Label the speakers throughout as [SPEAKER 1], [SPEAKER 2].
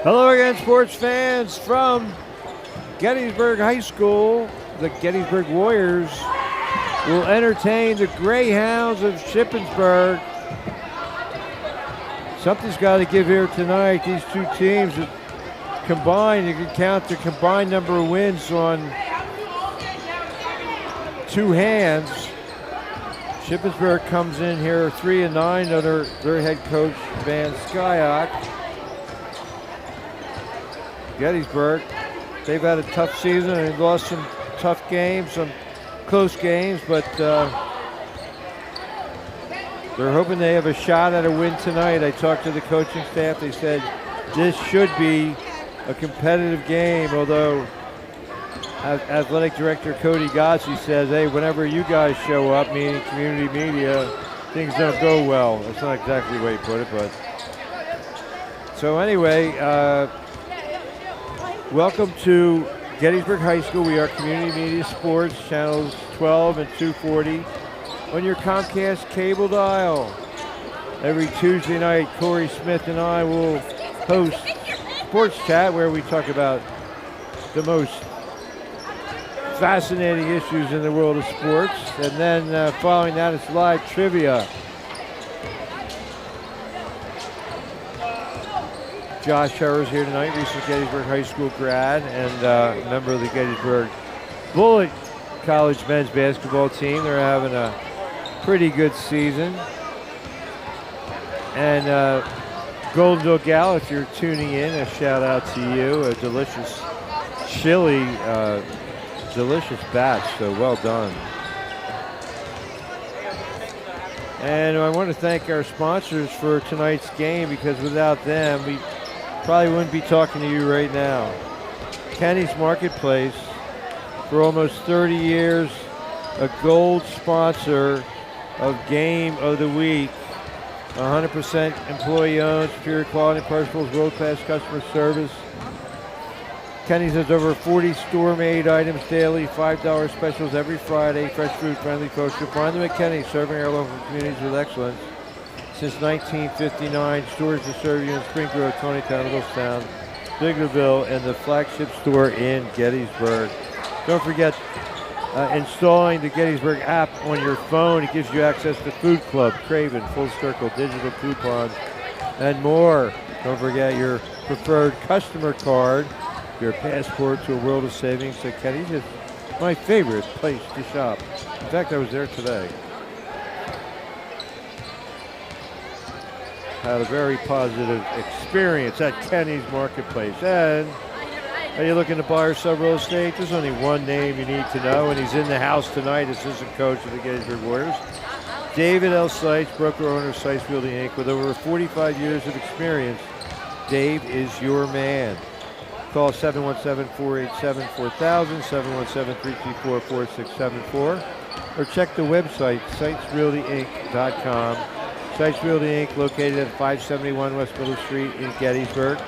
[SPEAKER 1] Hello again, sports fans from Gettysburg High School. The Gettysburg Warriors will entertain the Greyhounds of Shippensburg. Something's got to give here tonight. These two teams combined, you can count the combined number of wins on two hands. Shippensburg comes in here 3-9 under their head coach Van Skyok. Gettysburg, they've had a tough season and lost some tough games, some close games, but they're hoping they have a shot at a win tonight. I talked to the coaching staff. They said this should be a competitive game, although athletic director Cody Gossi says, hey, whenever you guys show up, meaning community media, things don't go well. That's not exactly the way he put it, but. So anyway, welcome to Gettysburg High School. We are Community Media Sports, channels 12 and 240 on your Comcast cable dial. Every Tuesday night, Corey Smith and I will host Sports Chat, where we talk about the most fascinating issues in the world of sports. And then following that, it's live trivia. Josh Herrer's here tonight, recent Gettysburg High School grad and member of the Gettysburg Bullet College men's basketball team. They're having a pretty good season. And Goldenville Gal, if you're tuning in, a shout out to you. A delicious chili, delicious batch, so well done. And I want to thank our sponsors for tonight's game, because without them, we probably wouldn't be talking to you right now. Kennie's Marketplace, for almost 30 years, a gold sponsor of Game of the Week. 100% employee-owned, superior quality, perishables, world-class customer service. Kenny's has over 40 store-made items daily, $5 specials every Friday, fresh food, friendly kosher. Find them at Kenny, serving our local communities with excellence. Since 1959, stores to serve you in Spring Grove, Tonytown, Littlestown, Biglerville, and the flagship store in Gettysburg. Don't forget installing the Gettysburg app on your phone. It gives you access to Food Club, Craven, Full Circle, digital coupons, and more. Don't forget your preferred customer card, your passport to a world of savings. So Kenny's is my favorite place to shop. In fact, I was there today. Had a very positive experience at Kenny's Marketplace. And are you looking to buy or sell real estate? There's only one name you need to know, and he's in the house tonight, assistant coach of the Gettysburg Warriors. David L. Seitz, broker owner of Seitz Realty Inc. With over 45 years of experience, Dave is your man. Call 717-487-4000, 717-334-4674, or check the website, SeitsRealtyInc.com. Seitz Realty Inc., located at 571 West Middle Street in Gettysburg.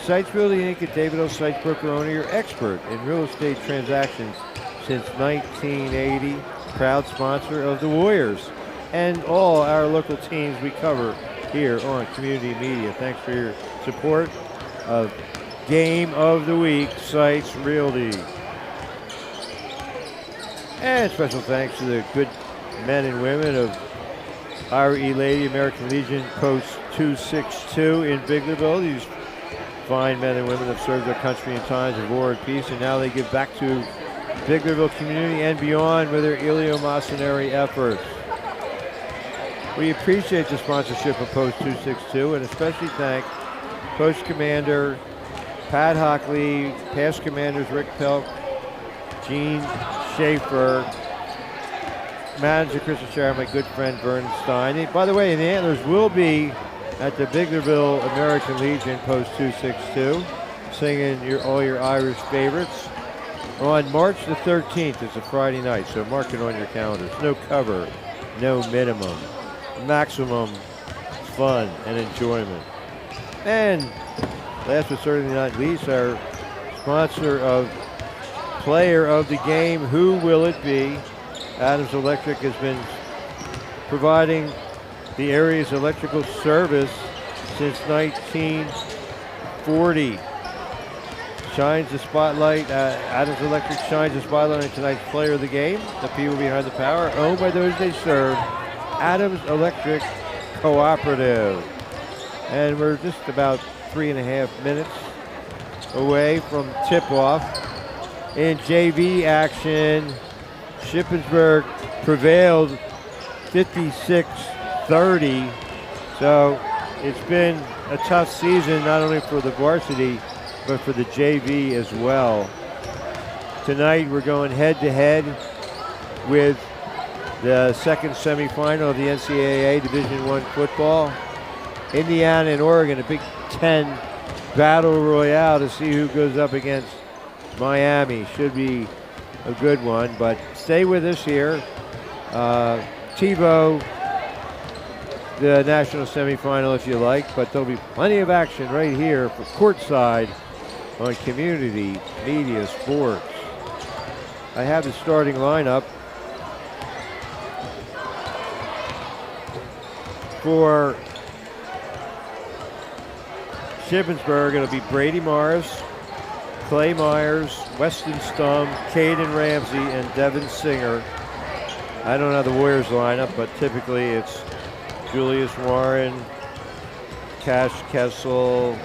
[SPEAKER 1] Seitz Realty Inc. and David L. Seitz, broker owner, your expert in real estate transactions since 1980. Proud sponsor of the Warriors and all our local teams we cover here on Community Media. Thanks for your support of Game of the Week, Seitz Realty. And special thanks to the good men and women of IRE Lady American Legion Post 262 in Biglerville. These fine men and women have served their country in times of war and peace, and now they give back to Biglerville community and beyond with their eleemosynary efforts. We appreciate the sponsorship of Post 262 and especially thank Post Commander Pat Hockley, past commanders Rick Pelk, Gene Schaefer, manager Chris O'Shara, my good friend Vernon Stein. By the way, the Antlers will be at the Biglerville American Legion Post 262, singing all your Irish favorites on March the 13th. It's a Friday night, so mark it on your calendars. No cover, no minimum, maximum fun and enjoyment. And last but certainly not least, our sponsor of Player of the Game, who will it be? Adams Electric has been providing the area's electrical service since 40 shines the spotlight. Adams Electric shines the spotlight on tonight's player of the game. The people behind the power, owned by those they serve. Adams Electric Cooperative. And we're just about 3.5 minutes away from tip-off. In JV action, Shippensburg prevailed 56-30. So it's been a tough season, not only for the varsity, but for the JV as well. Tonight we're going head-to-head with the second semifinal of the NCAA Division I football. Indiana and Oregon, a Big Ten battle royale to see who goes up against Miami. Should be a good one, but stay with us here. TiVo, the national semifinal if you like, but there'll be plenty of action right here for courtside on Community Media Sports. I have the starting lineup for Shippensburg. It'll be Brady Morris, Clay Myers, Weston Stum, Caden Ramsey, and Devin Singer. I don't have the Warriors lineup, but typically it's Julius Warren, Cash Kessel,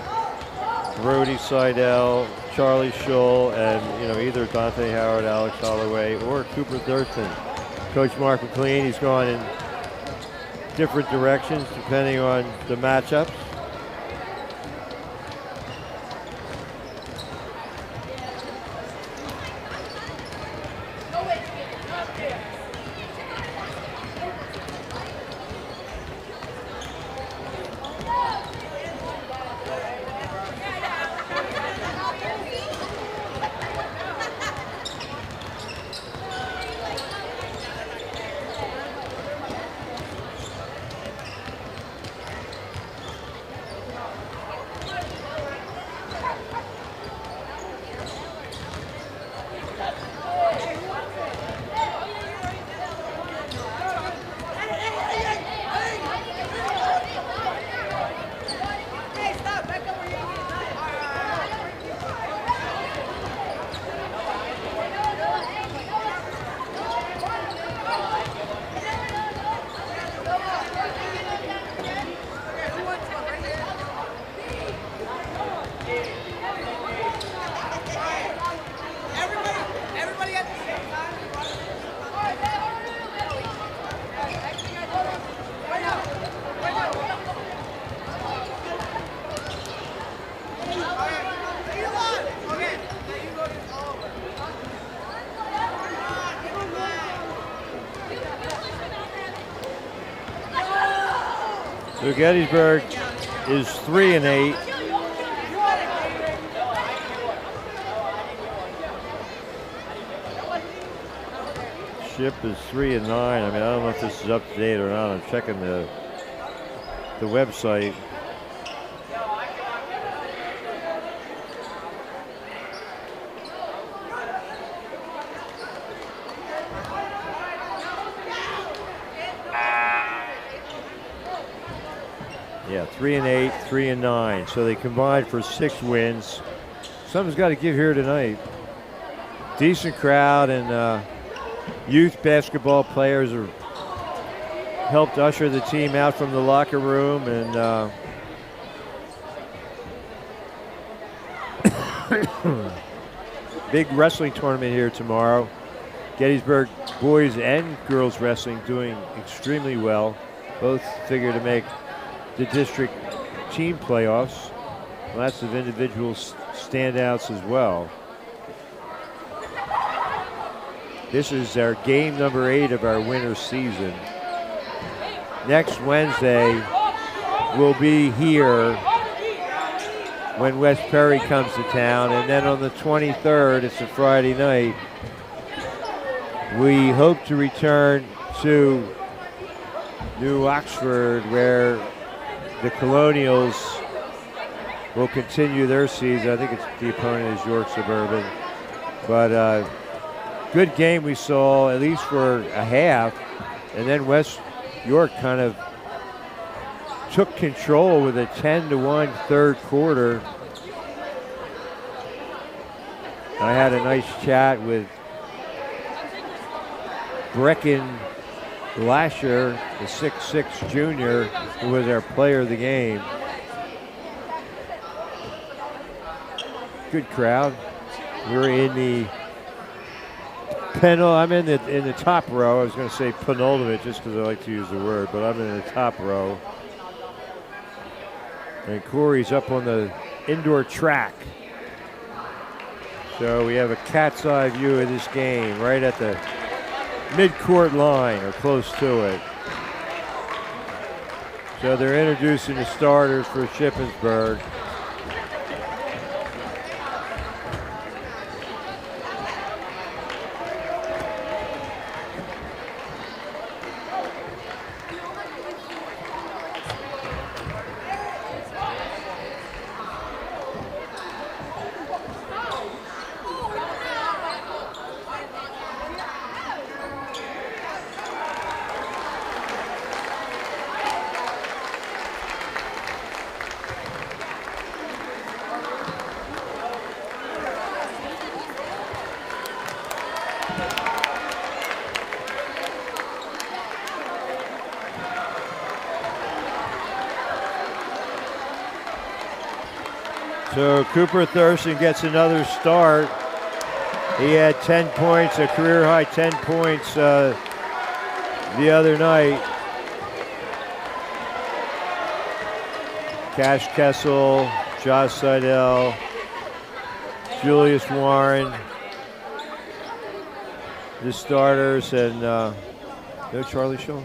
[SPEAKER 1] Brody Seidel, Charlie Schull, and either Dante Howard, Alex Holloway, or Cooper Thurston. Coach Mark McLean, he's gone in different directions depending on the matchups. So Gettysburg is 3-8. Ship is 3-9. I mean, I don't know if this is up to date or not. I'm checking the website. Yeah, 3-8, 3-9. So they combined for 6 wins. Something's got to give here tonight. Decent crowd, and youth basketball players are helped usher the team out from the locker room, and big wrestling tournament here tomorrow. Gettysburg boys and girls wrestling doing extremely well. Both figure to make the district team playoffs. Lots of individual standouts as well. This is our game number 8 of our winter season. Next Wednesday will be here when West Perry comes to town, and then on the 23rd, it's a Friday night, we hope to return to New Oxford, where the Colonials will continue their season. I think the opponent is York Suburban. But good game we saw, at least for a half. And then West York kind of took control with a 10-1 third quarter I had a nice chat with Brecken Lasher, the 6'6" junior, who was our player of the game. Good crowd. We were in the I'm in the top row. I was going to say penultimate just because I like to use the word, but I'm in the top row. And Corey's up on the indoor track. So we have a cat's eye view of this game right at the mid-court line or close to it. So they're introducing the starters for Shippensburg. So Cooper Thurston gets another start. He had 10 points, a career high 10 points the other night. Cash Kessel, Josh Seidel, Julius Warren, the starters, and no Charlie Shaw.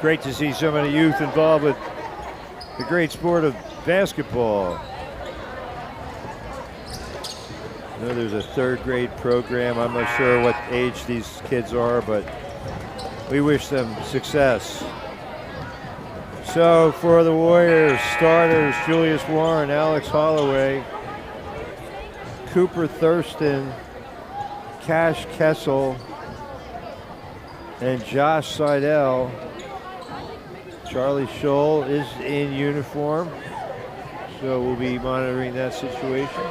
[SPEAKER 1] Great to see so many youth involved with the great sport of basketball. I know there's a third grade program. I'm not sure what age these kids are, but we wish them success. So for the Warriors, starters, Julius Warren, Alex Holloway, Cooper Thurston, Cash Kessel, and Josh Seidel. Charlie Scholl is in uniform, so we'll be monitoring that situation.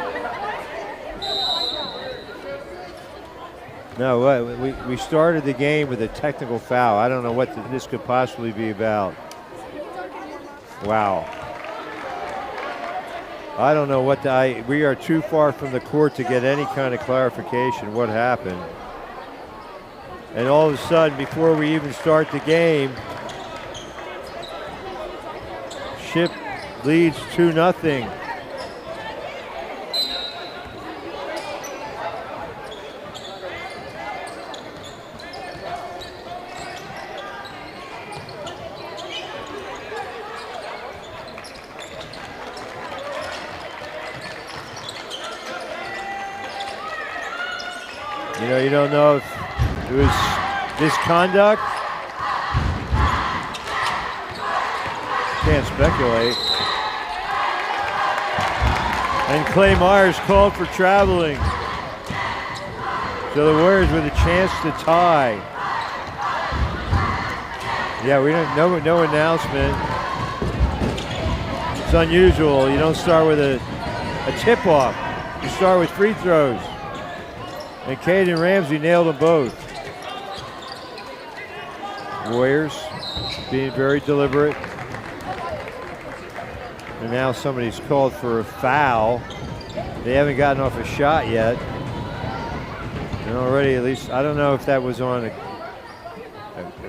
[SPEAKER 1] No, we started the game with a technical foul. I don't know what this could possibly be about. Wow. I don't know what we are too far from the court to get any kind of clarification what happened. And all of a sudden, before we even start the game, Ship leads 2-0. You know, you don't know if it was misconduct. Can't speculate. And Clay Myers called for traveling. So the Warriors with a chance to tie. Yeah, we don't know, no announcement. It's unusual. You don't start with a tip-off. You start with free throws. And Caden Ramsey nailed them both. Warriors being very deliberate. And now somebody's called for a foul. They haven't gotten off a shot yet. And already, at least, I don't know if that was on a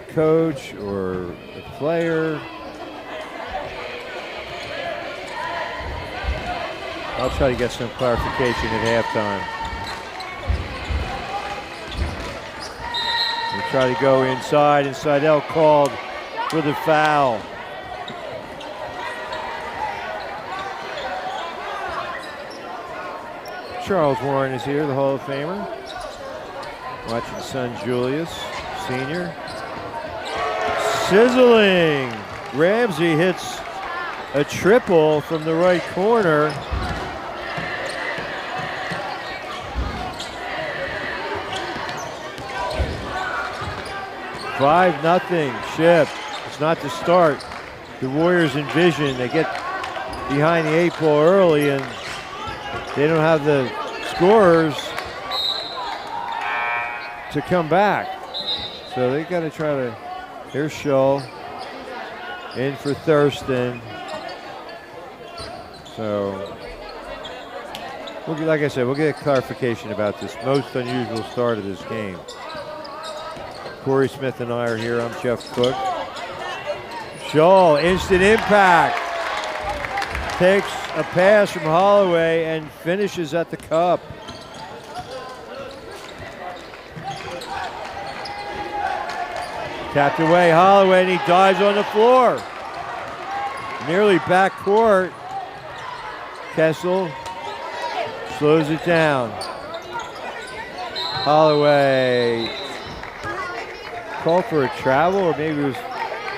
[SPEAKER 1] coach or a player. I'll try to get some clarification at halftime. We'll try to go inside, and Seidel called for the foul. Charles Warren is here, the Hall of Famer. Watching son Julius, senior. Sizzling! Ramsey hits a triple from the right corner. Five nothing, Ship. It's not the start. The Warriors envision they get behind the 8 ball early and they don't have the scorers to come back. So they got to try to, here's Shull in for Thurston. So, like I said, we'll get clarification about this most unusual start of this game. Corey Smith and I are here. I'm Jeff Cook. Shull, instant impact. Takes a pass from Holloway and finishes at the cup. Tapped away, Holloway, and he dives on the floor. Nearly backcourt. Kessel slows it down. Holloway called for a travel, or maybe it was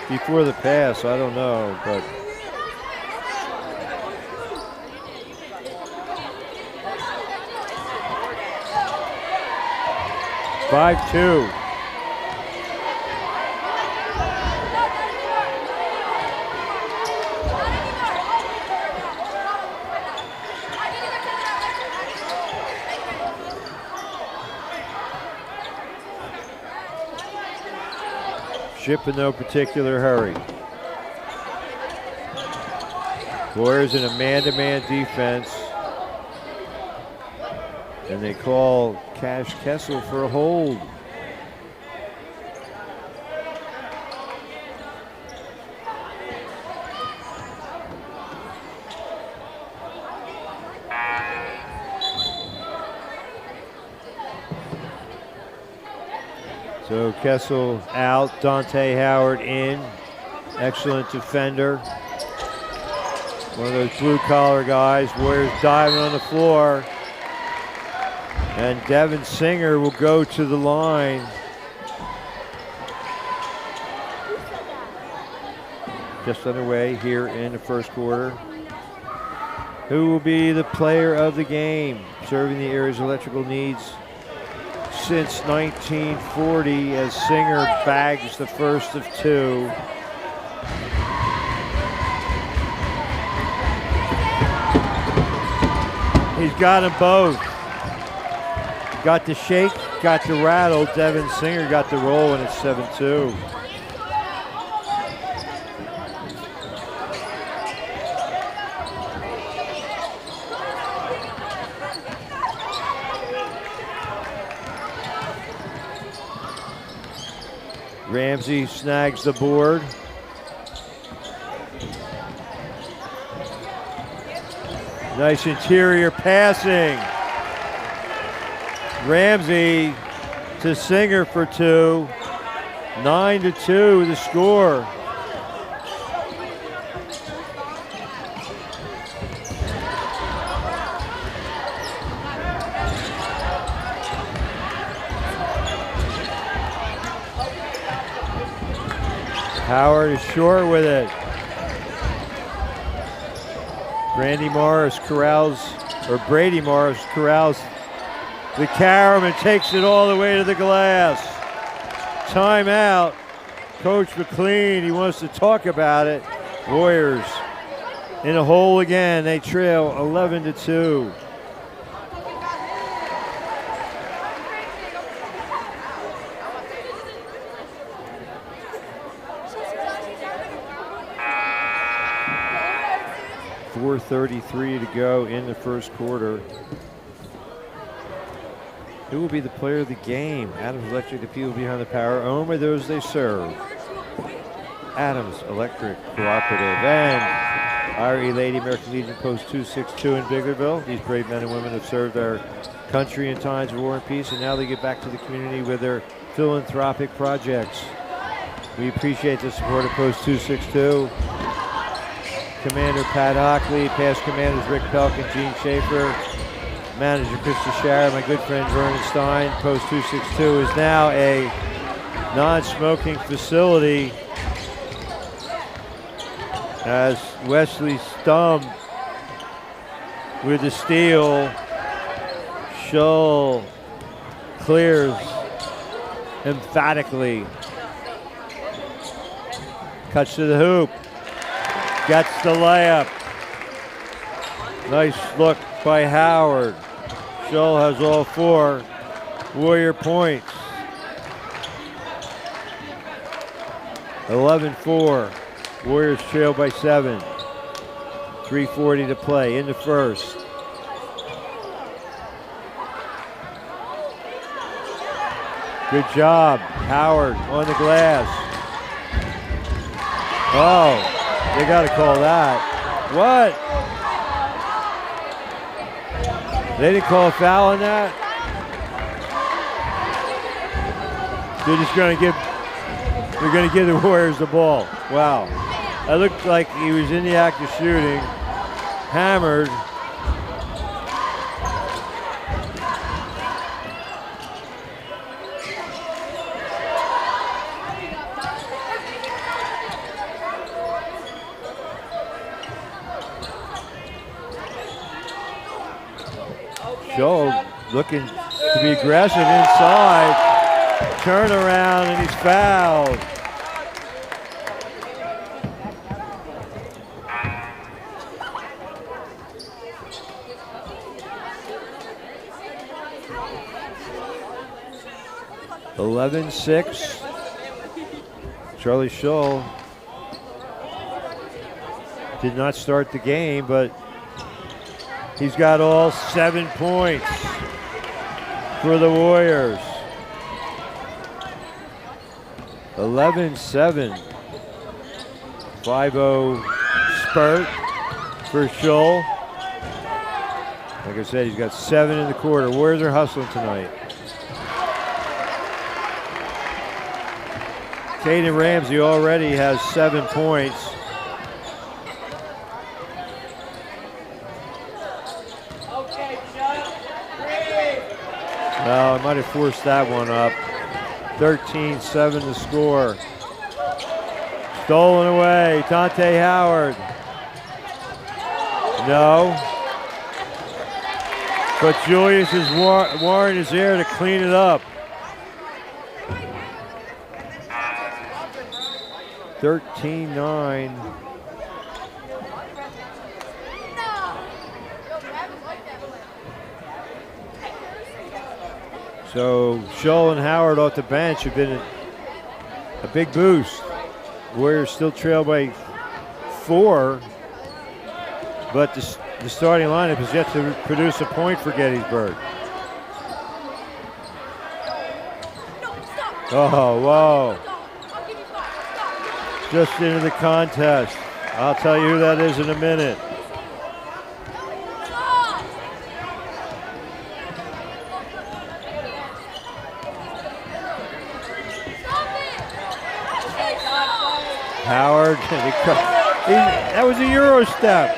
[SPEAKER 1] before the pass, I don't know, but (5-2). Ship in no particular hurry. Warriors in a man-to-man defense. And they call Cash Kessel for a hold. So Kessel out, Dante Howard in. Excellent defender. One of those blue-collar guys. Warriors diving on the floor. And Devin Singer will go to the line. Just underway here in the first quarter. Who will be the player of the game? Serving the area's electrical needs since 1940 as Singer bags the first of two. He's got them both. Got the shake, got the rattle. Devin Singer got the roll, and it's 7-2. Ramsey snags the board. Nice interior passing. Ramsey to Singer for two. 9-2 the score. Howard is short with it. Randy Morris corrals or Brady Morris corrals the carom and takes it all the way to the glass. Timeout. Coach McLean, he wants to talk about it. Warriors in a hole again. They trail 11-2. .433 to go in the first quarter. Who will be the player of the game? Adams Electric, the people behind the power, owned by those they serve. Adams Electric Cooperative and IRE Lady American Legion Post 262 in Biglerville. These brave men and women have served our country in times of war and peace, and now they get back to the community with their philanthropic projects. We appreciate the support of Post 262. Commander Pat Hockley, past commanders Rick Pelk and Gene Schaefer, manager Krista Shara, my good friend Vernon Stein. Post 262 is now a non-smoking facility as Wesley Stump with the steal. Shull clears emphatically. Cuts to the hoop. Gets the layup. Nice look by Howard. Shull has all four Warrior points. 11-4. Warriors trail by 7. 3:40 to play in the first. Good job. Howard on the glass. Oh, they got to call that. What? They didn't call a foul on that? They're just going to give the Warriors the ball. Wow. That looked like he was in the act of shooting, hammered. Joe looking to be aggressive inside. Turn around and he's fouled. (11-6). Charlie Shull did not start the game, but he's got all 7 points for the Warriors. 11-7. 5-0 spurt for Shull. Like I said, he's got 7 in the quarter. Warriors are hustling tonight. Caden Ramsey already has 7 points. Well, I might have forced that one up. 13-7 to score. Stolen away, Dante Howard. No. But Julius Warren is there to clean it up. 13-9. So Shull and Howard off the bench have been a big boost. Warriors still trail by 4, but the starting lineup has yet to produce a point for Gettysburg. Oh, whoa. Just into the contest. I'll tell you who that is in a minute. Howard, that was a Euro step.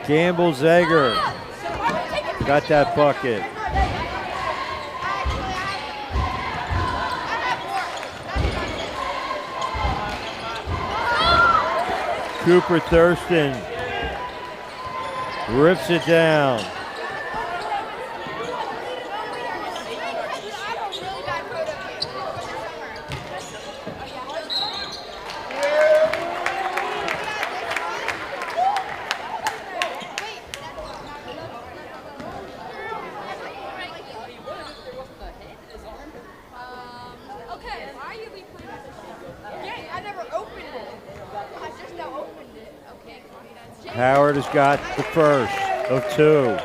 [SPEAKER 1] Gamble Zager got that bucket. Cooper Thurston rips it down. Howard has got the first of two.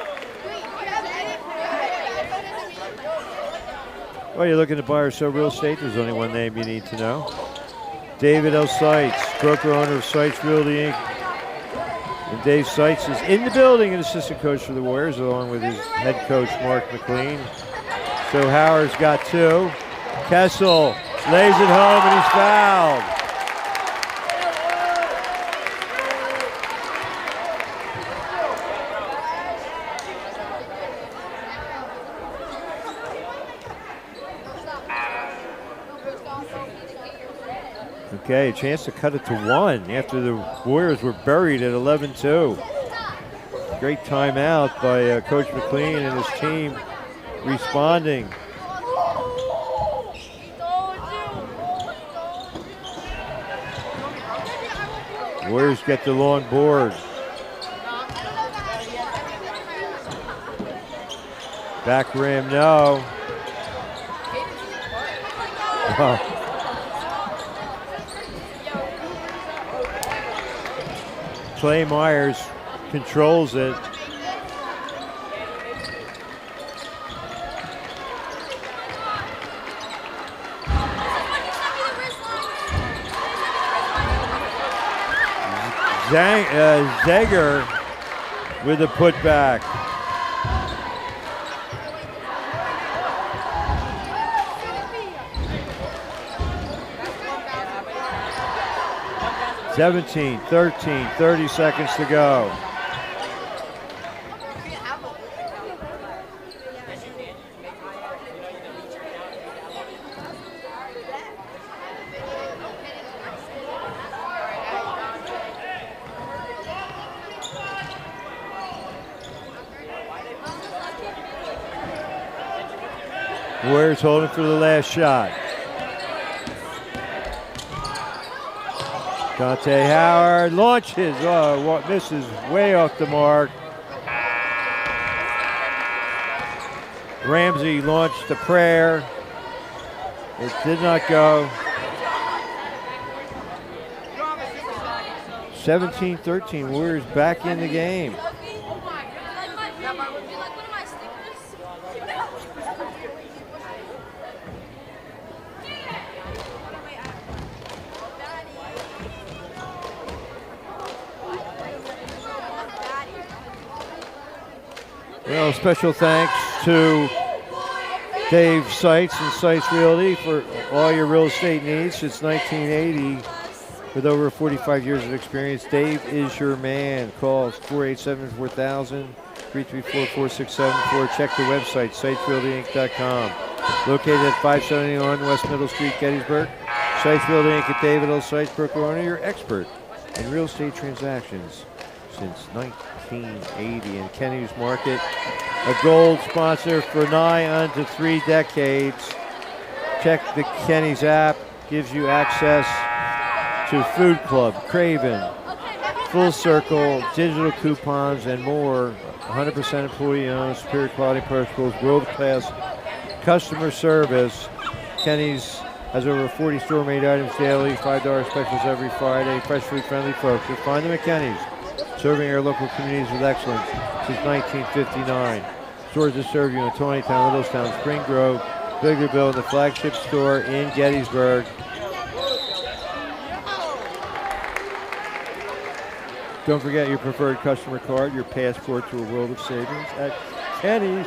[SPEAKER 1] Well, you're looking to buy or sell real estate. There's only one name you need to know. David L. Seitz, broker owner of Seitz Realty Inc. And Dave Seitz is in the building, an assistant coach for the Warriors, along with his head coach, Mark McLean. So Howard's got two. Kessel lays it home, and he's fouled. Okay, a chance to cut it to one after the Warriors were buried at 11-2. Great timeout by Coach McLean and his team responding. Warriors get the long board. Back rim, no. Oh. Clay Myers controls it. Zager with a putback. (17, 13, 30 seconds to go. Warriors holding for the last shot. Dante Howard launches, misses way off the mark. Ramsey launched the prayer. It did not go. 17-13, Warriors back in the game. Well, special thanks to Dave Seitz and Seitz Realty for all your real estate needs since 1980. With over 45 years of experience, Dave is your man. Call 487-4000, 334-4674. Check the website, SeitsRealtyInc.com. Located at 571 West Middle Street, Gettysburg. Seitz Realty Inc. at David L. Seitz, broker owner, your expert in real estate transactions since 1980. And Kennie's Market, a gold sponsor for nigh unto 3 decades. Check the Kennie's app, gives you access to Food Club, Craven, Full Circle, digital coupons, and more. 100% employee owned, superior quality principles, world-class customer service. Kennie's has over 40 store-made items daily, $5 specials every Friday. Fresh food friendly folks. You'll find them at Kennie's, serving our local communities with excellence since 1959. Stores that serve you in Tawnytown, Littlestown, Spring Grove, Biglerville, and the flagship store in Gettysburg. Don't forget your preferred customer card, your passport to a world of savings at Kennie's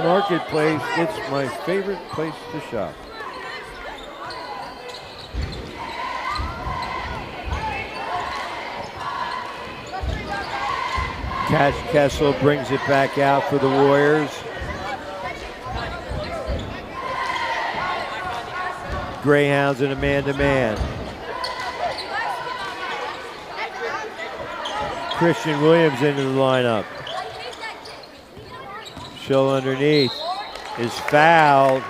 [SPEAKER 1] Marketplace. It's my favorite place to shop. Cash Kessel brings it back out for the Warriors. Greyhounds in a man-to-man. Christian Williams into the lineup. Shull underneath is fouled.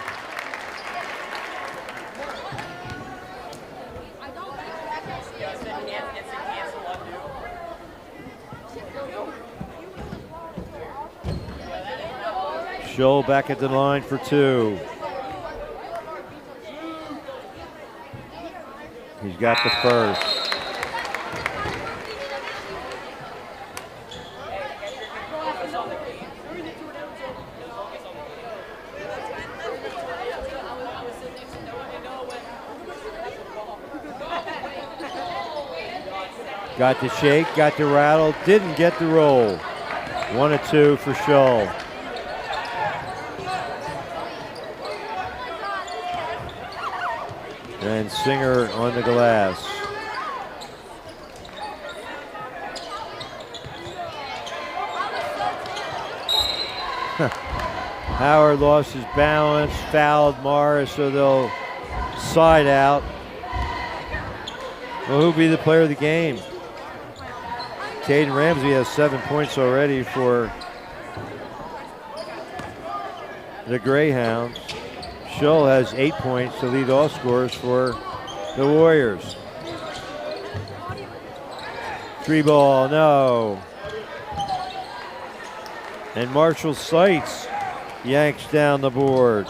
[SPEAKER 1] Shull back at the line for two. He's got the first. Got the shake, got the rattle, didn't get the roll. 1-2 for Shull. And Singer on the glass. Howard lost his balance, fouled Morris, so they'll side out. Well, who'll be the player of the game? Caden Ramsey has 7 points already for the Greyhounds. Shull has 8 points to lead all scorers for the Warriors. 3-ball, no. And Marshall Seitz yanks down the board.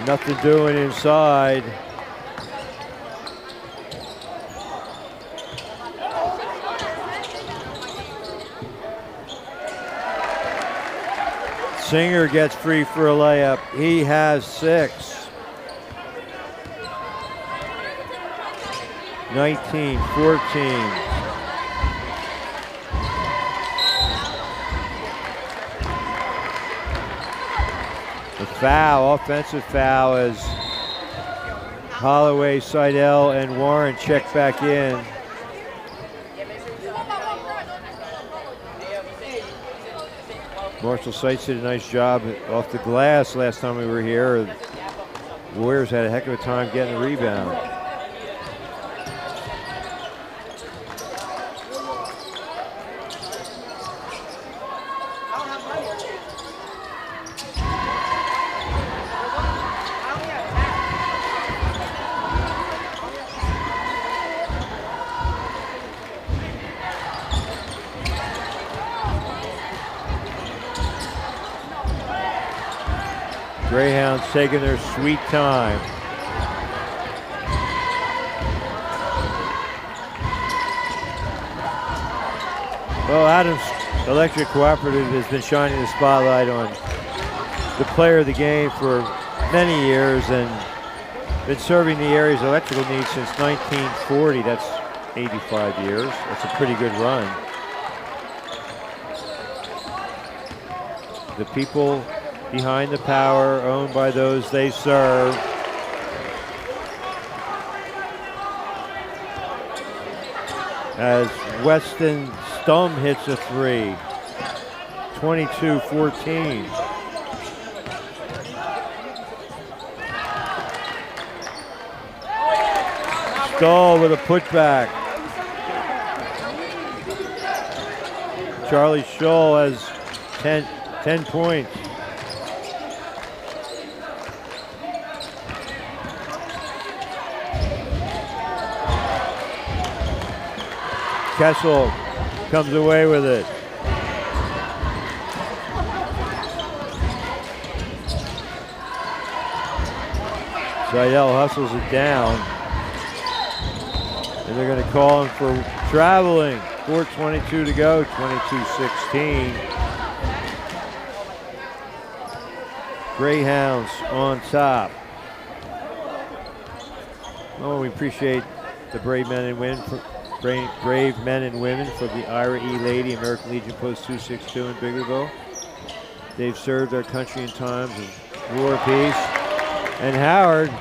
[SPEAKER 1] Nothing doing inside. Singer gets free for a layup. He has 6. 19-14. The foul, offensive foul, as Holloway, Seidel, and Warren check back in. Marshall Seitz did a nice job off the glass last time we were here. The Warriors had a heck of a time getting the rebound. Greyhounds taking their sweet time. Well, Adams Electric Cooperative has been shining the spotlight on the player of the game for many years and been serving the area's electrical needs since 1940. That's 85 years. That's a pretty good run. The people behind the power, owned by those they serve. As Weston Stum hits a 3. 22-14. Stahl with a putback. Charlie Shull has 10 points. Kessel comes away with it. Seidel hustles it down. And they're going to call him for traveling. 4:22 to go, 22-16. Greyhounds on top. Oh, we appreciate the brave men and women from the Ira E. Lady American Legion Post 262 in Biglerville. They've served our country in times of war, peace. And Howard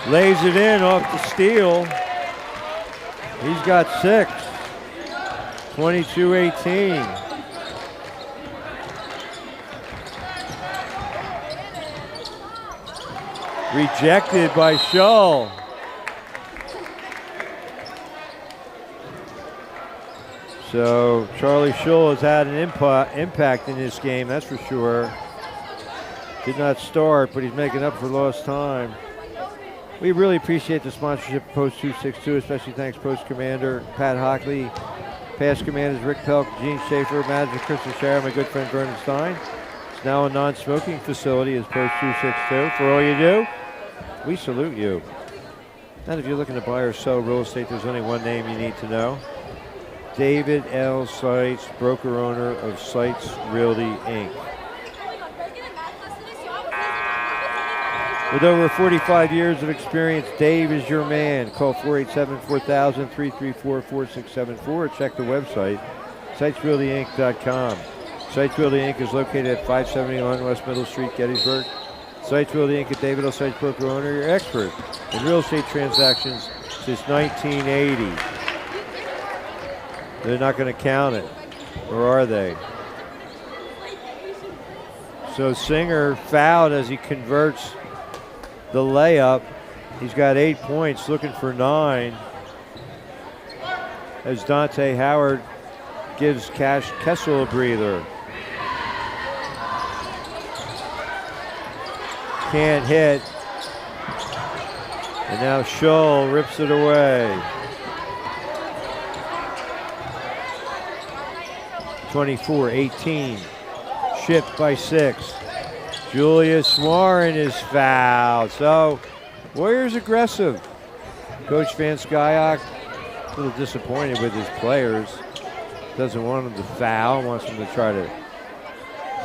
[SPEAKER 1] lays it in off the steal. He's got 6. 22-18. Rejected by Shull. So Charlie Schull has had an impact in this game, that's for sure. Did not start, but he's making up for lost time. We really appreciate the sponsorship of Post 262, especially thanks Post Commander Pat Hockley, past commanders Rick Pelk, Gene Schaefer, manager Kristen Shire, my good friend Vernon Stein. It's now a non-smoking facility as Post 262. For all you do, we salute you. And if you're looking to buy or sell real estate, there's only one name you need to know. David L. Seitz, broker owner of Seitz Realty, Inc. With over 45 years of experience, Dave is your man. Call 487-4000, 334-4674, or check the website, SeitsRealtyInc.com. Seitz Realty Inc. is located at 571 West Middle Street, Gettysburg. Seitz Realty Inc. at David L. Seitz, broker owner, your expert in real estate transactions since 1980. They're not going to count it, or are they? So Singer fouled as he converts the layup. He's got 8 points, looking for 9. As Dante Howard gives Cash Kessel a breather. Can't hit. And now Schull rips it away. 24-18. Shipped by 6. Julius Warren is fouled. So, Warriors aggressive. Coach Van Skyok a little disappointed with his players. Doesn't want them to foul. Wants them to try to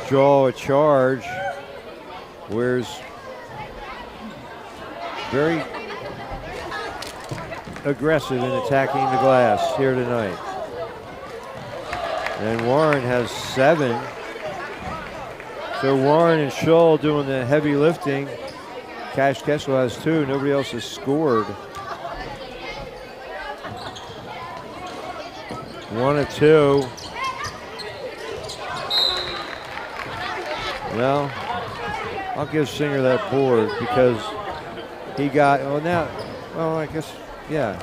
[SPEAKER 1] draw a charge. Warriors very aggressive in attacking the glass here tonight. And Warren has 7. So Warren and Schull doing the heavy lifting. Cash Kessel has 2. Nobody else has scored. 1 of 2. Well, I'll give Singer that board because he got, I guess, yeah,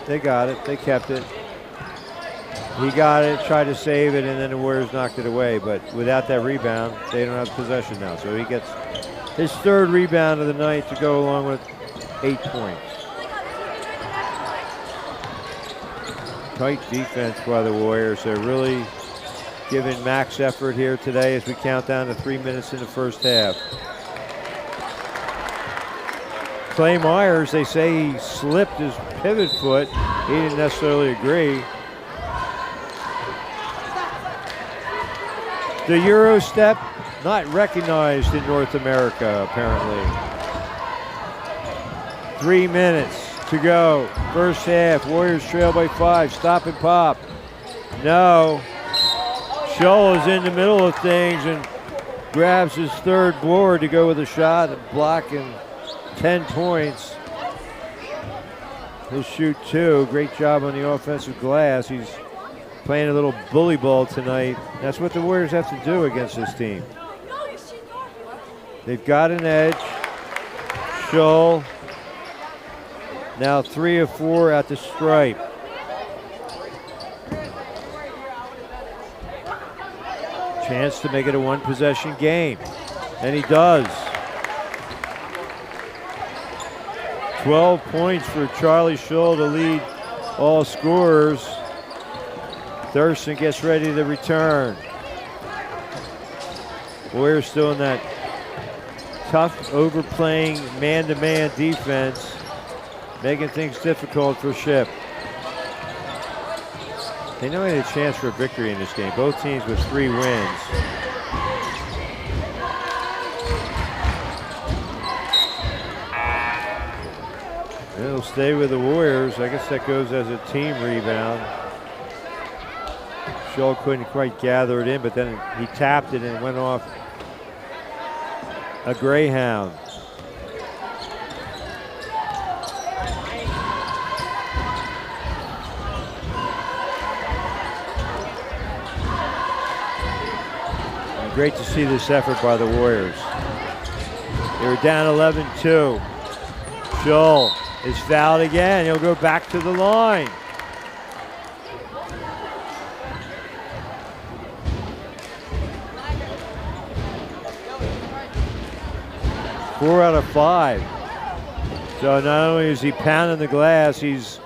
[SPEAKER 1] they got it. They kept it. He got it, tried to save it, and then the Warriors knocked it away. But without that rebound, they don't have possession now. So he gets his 3rd rebound of the night to go along with 8 points. Tight defense by the Warriors. They're really giving max effort here today as we count down to 3 minutes in the first half. Clay Myers, they say he slipped his pivot foot. He didn't necessarily agree. The Euro step, not recognized in North America, apparently. 3 minutes to go. First half, Warriors trail by 5. Stop and pop. No. Schull is in the middle of things and grabs his 3rd board to go with a shot and block him 10 points. He'll shoot 2. Great job on the offensive glass. He's playing a little bully ball tonight. That's what the Warriors have to do against this team. They've got an edge. Schull now 3 of 4 at the stripe. Chance to make it a 1-possession game. And he does. 12 points for Charlie Schull to lead all scorers. Thurston gets ready to return. Warriors still in that tough, overplaying man-to-man defense, making things difficult for Shipp. They know they had a chance for a victory in this game. Both teams with 3 wins. It'll stay with the Warriors. I guess that goes as a team rebound. Schull couldn't quite gather it in, but then he tapped it and it went off a Greyhound. And great to see this effort by the Warriors. They were down 11-2. Schull is fouled again. He'll go back to the line. 4 out of 5. So not only is he pounding the glass, he's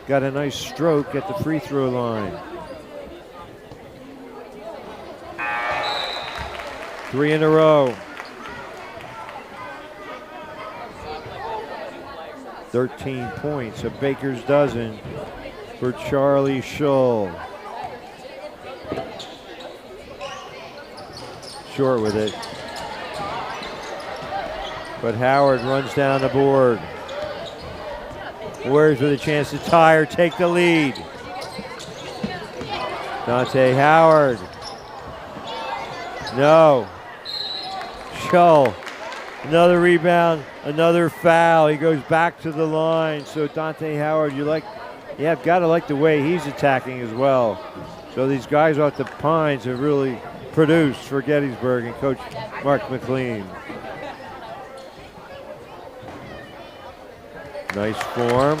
[SPEAKER 1] got a nice stroke at the free throw line. 3 in a row. 13 points, a baker's dozen for Charlie Shull. Short with it. But Howard runs down the board. Warriors with a chance to tie or take the lead. Dante Howard. No. Shull. Another rebound, another foul. He goes back to the line. So Dante Howard, you've got to like the way he's attacking as well. So these guys off the Pines have really produced for Gettysburg and Coach Mark McLean. Nice form.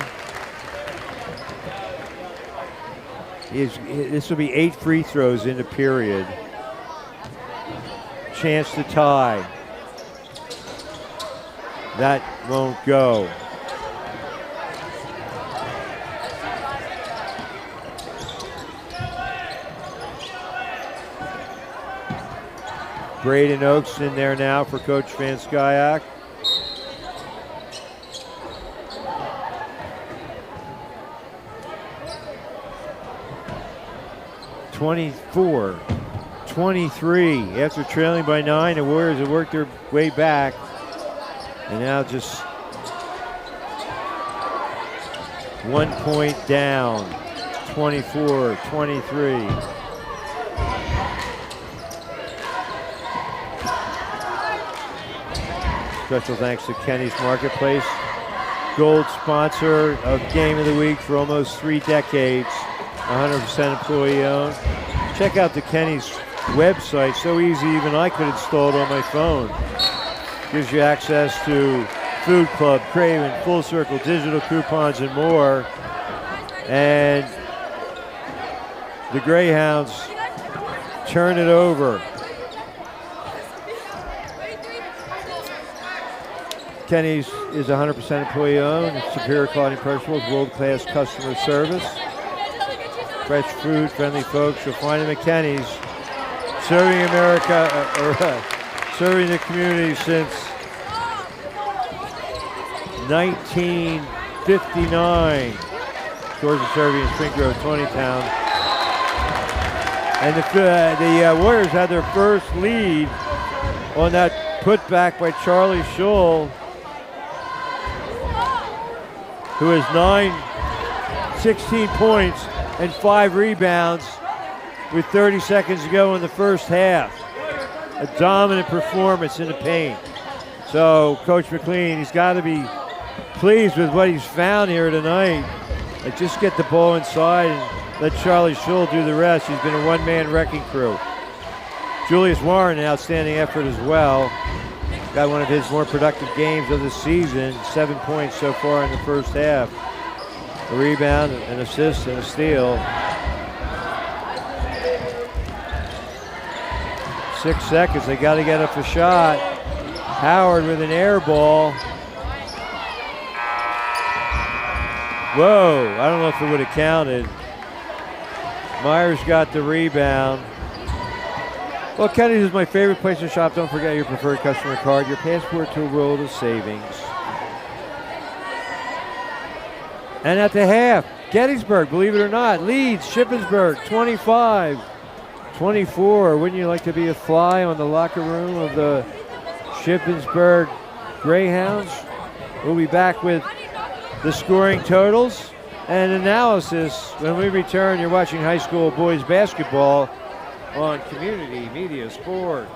[SPEAKER 1] This will be 8 free throws in the period. Chance to tie. That won't go. Braden Oaks in there now for Coach Van Skyak. (24-23) after trailing by 9, the Warriors have worked their way back. And now just 1 point down, 24-23. Special thanks to Kennie's Marketplace, gold sponsor of Game of the Week for almost 3 decades, 100% employee owned. Check out the Kennie's website, so easy even I could install it on my phone. Gives you access to Food Club, Craven, Full Circle, digital coupons, and more. And the Greyhounds turn it over. Kenny's is 100% employee owned, superior quality perishables, world-class customer service. Fresh food, friendly folks. You'll find them at Kenny's. Serving America, serving the community since 1959. Georgia Serbian, Spring Grove, 20-town. And the Warriors had their first lead on that putback by Charlie Shull, who has 16 points and 5 rebounds with 30 seconds to go in the first half. A dominant performance in the paint. So Coach McLean, he's got to be pleased with what he's found here tonight. Like, just get the ball inside and let Charlie Shull do the rest. He's been a one-man wrecking crew. Julius Warren, an outstanding effort as well. Got one of his more productive games of the season. 7 points so far in the first half. A rebound, an assist, and a steal. 6 seconds, they got to get up a shot. Howard with an air ball. Whoa, I don't know if it would have counted. Myers got the rebound. Well, Kennedy's is my favorite place to shop. Don't forget your preferred customer card, your passport to a world of savings. And at the half, Gettysburg, believe it or not, leads Shippensburg 25-24. Wouldn't you like to be a fly on the locker room of the Shippensburg Greyhounds? We'll be back with the scoring totals and analysis when we return. You're watching high school boys basketball on Community Media Sports.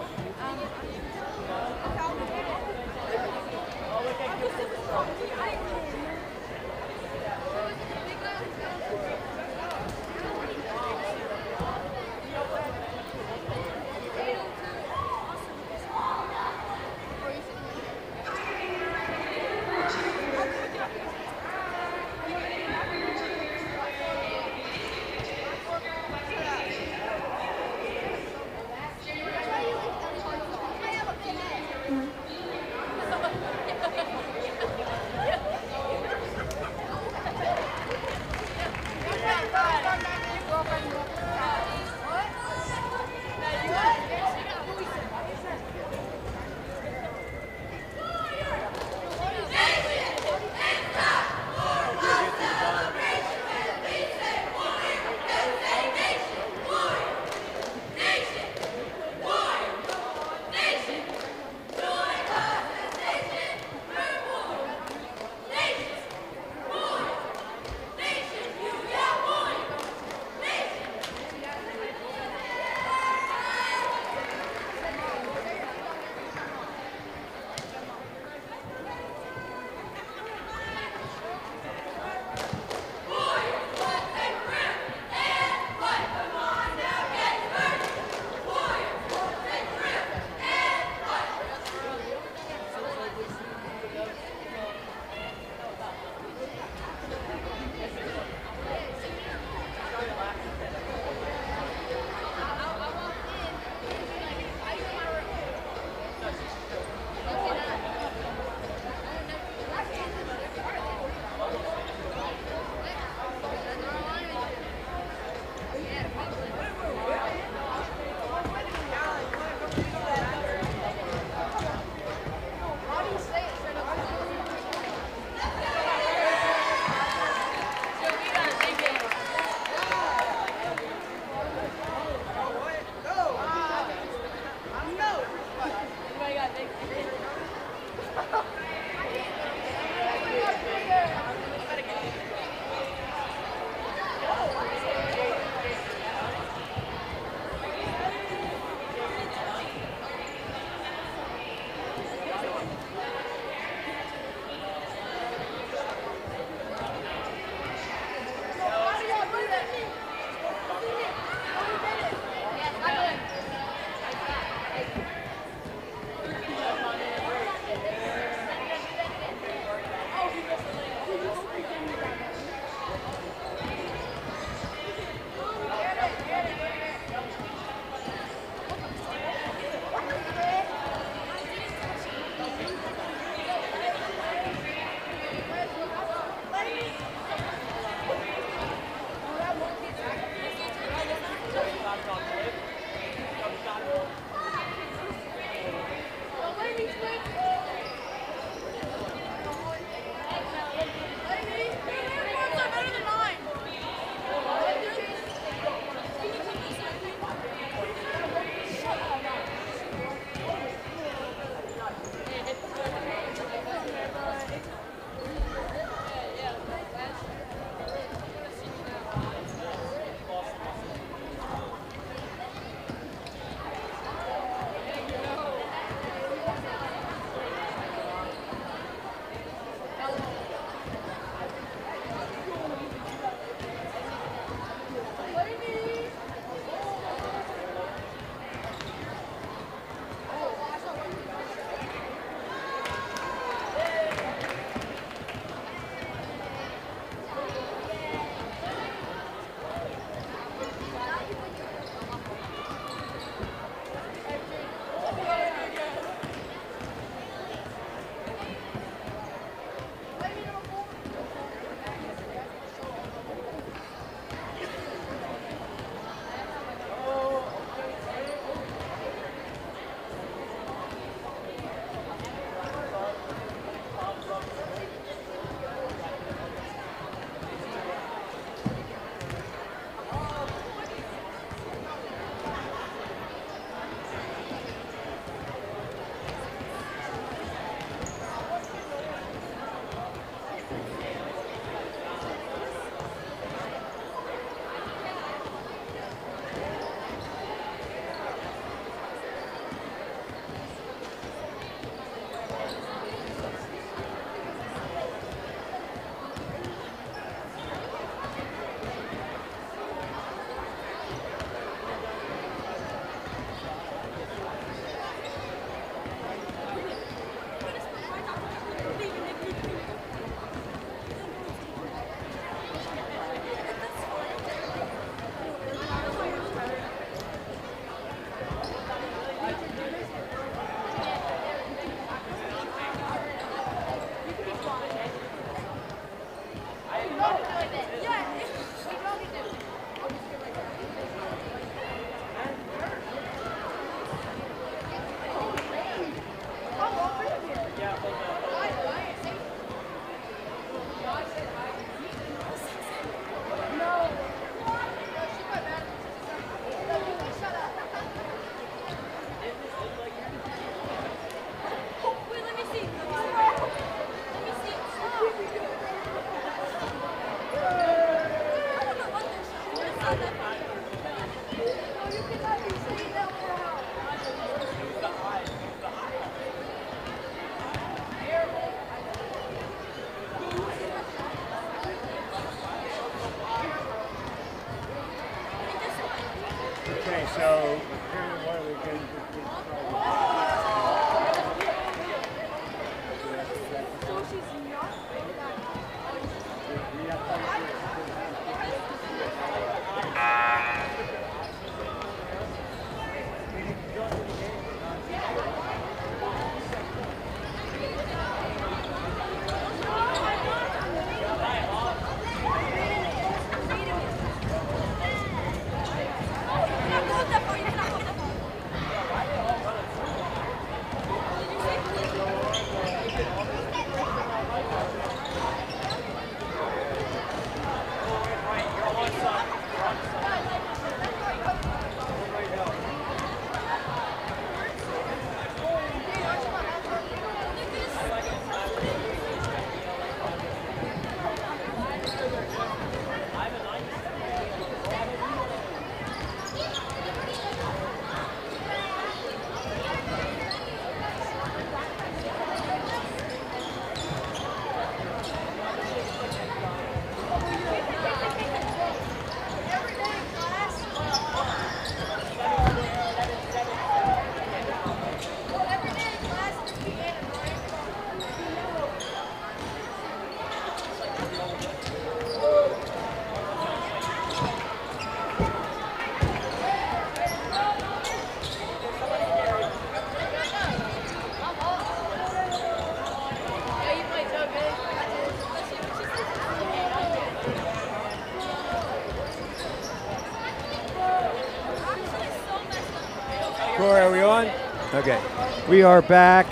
[SPEAKER 1] Corey, are we on? Okay. We are back.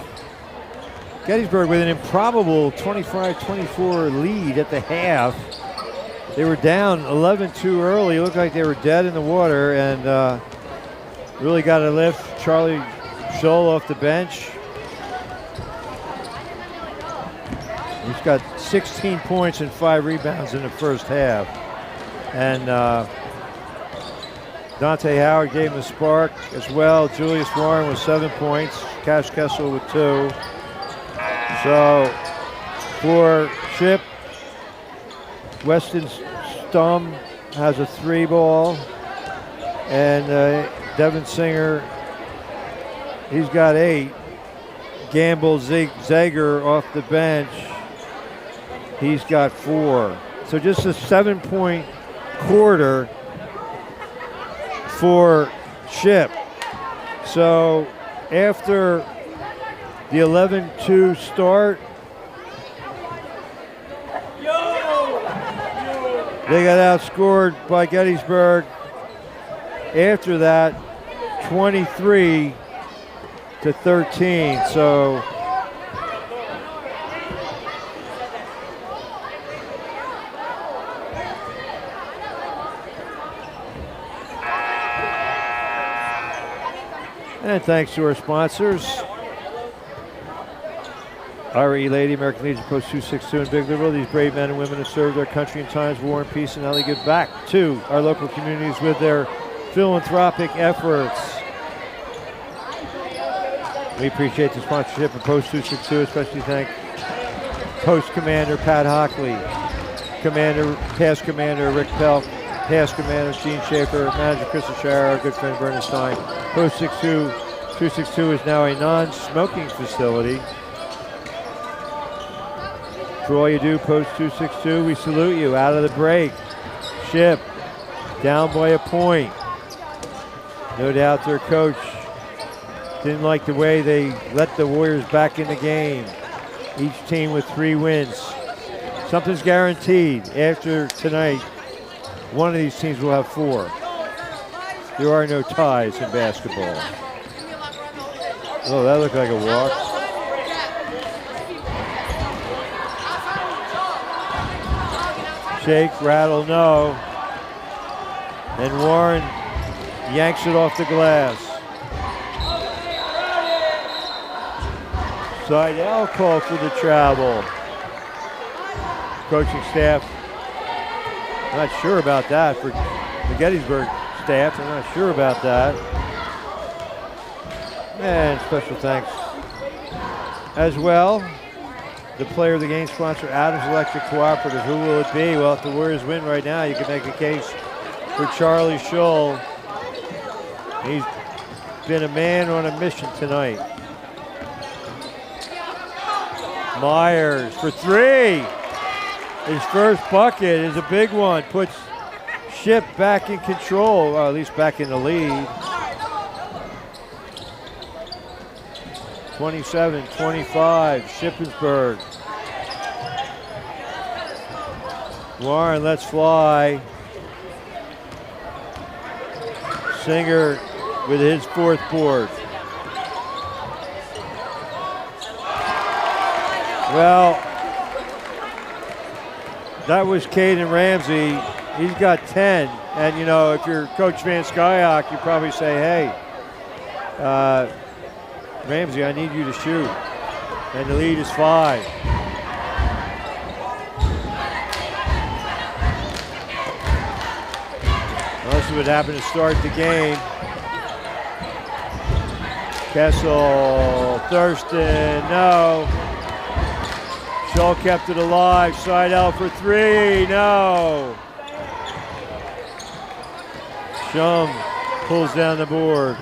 [SPEAKER 1] Gettysburg with an improbable 25-24 lead at the half. They were down 11-2 early. It looked like they were dead in the water and really got a lift. Charlie Scholl off the bench. He's got 16 points and 5 rebounds in the first half. And Dante Howard gave him a spark as well. Julius Warren with 7 points. Cash Kessel with 2. So for Ship, Weston Stum has a 3 ball. And Devin Singer, he's got 8. Gamble Zager off the bench, he's got 4. So just a 7-point quarter for Ship. So after the 11-2 start, they got outscored by Gettysburg. After that, 23-13. So and thanks to our sponsors, RE Lady, American Legion Post 262 in Biglerville. These brave men and women have served their country in times of war and peace, and now they give back to our local communities with their philanthropic efforts. We appreciate the sponsorship of Post 262, especially thank Post Commander Pat Hockley, Past Commander Rick Pelk, Past Commander Gene Schaefer, Manager Chris Shire, our good friend Vernon Stein. Post 262 is now a non-smoking facility. For all you do, Post 262, we salute you. Out of the break, Ship down by a point. No doubt their coach didn't like the way they let the Warriors back in the game. Each team with 3 wins. Something's guaranteed. After tonight, one of these teams will have 4. There are no ties in basketball. Oh, that looked like a walk. Shake, rattle, no. And Warren yanks it off the glass. Seidel called for the travel. Coaching staff, not sure about that. For the Gettysburg staff, I'm not sure about that. And special thanks as well. The player of the game sponsor, Adams Electric Cooperative. Who will it be? Well, if the Warriors win right now, you can make a case for Charlie Shull. He's been a man on a mission tonight. Myers for 3. His first bucket is a big one. Puts Ship back in control, or at least back in the lead. 27-25, Shippensburg. Warren lets fly. Singer with his 4th board. Well, that was Caden Ramsey. He's got 10. And, you know, if you're Coach Van Skyhock, you probably say, hey, Ramsey, I need you to shoot. And the lead is 5. Well, this is what happened to start the game. Kessel, Thurston, no. Shull kept it alive. Seidel for 3, no. Shum pulls down the board.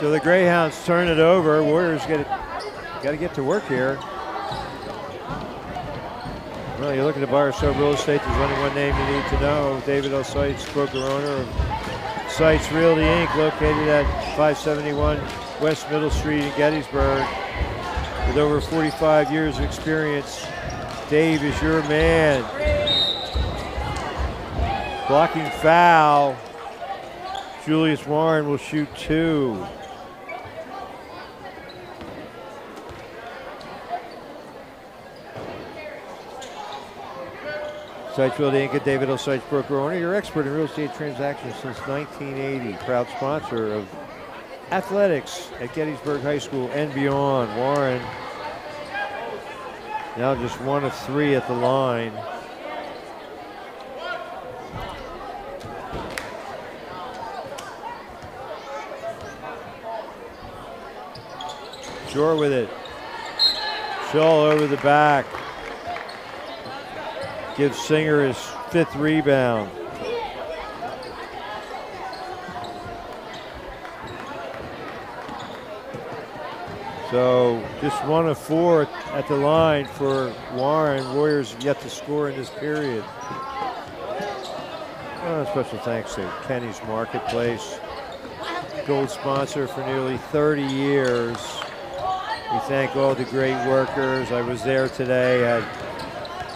[SPEAKER 1] So the Greyhounds turn it over. Warriors got to get to work here. Well, you're looking to buy or sell real estate. There's only one name you need to know. David L. Seitz, broker owner of Seitz Realty Inc., located at 571 West Middle Street in Gettysburg. With over 45 years of experience, Dave is your man. Blocking foul. Julius Warren will shoot 2. Seitz Realty Inc., David L. Seitz, broker owner, your expert in real estate transactions since 1980. Proud sponsor of athletics at Gettysburg High School and beyond. Warren now just 1 of 3 at the line. Shore with it. Shull over the back. Gives Singer his 5th rebound. So just 1 of 4 at the line for Warren. Warriors have yet to score in this period. Special thanks to Kenny's Marketplace, gold sponsor for nearly 30 years. We thank all the great workers. I was there today, had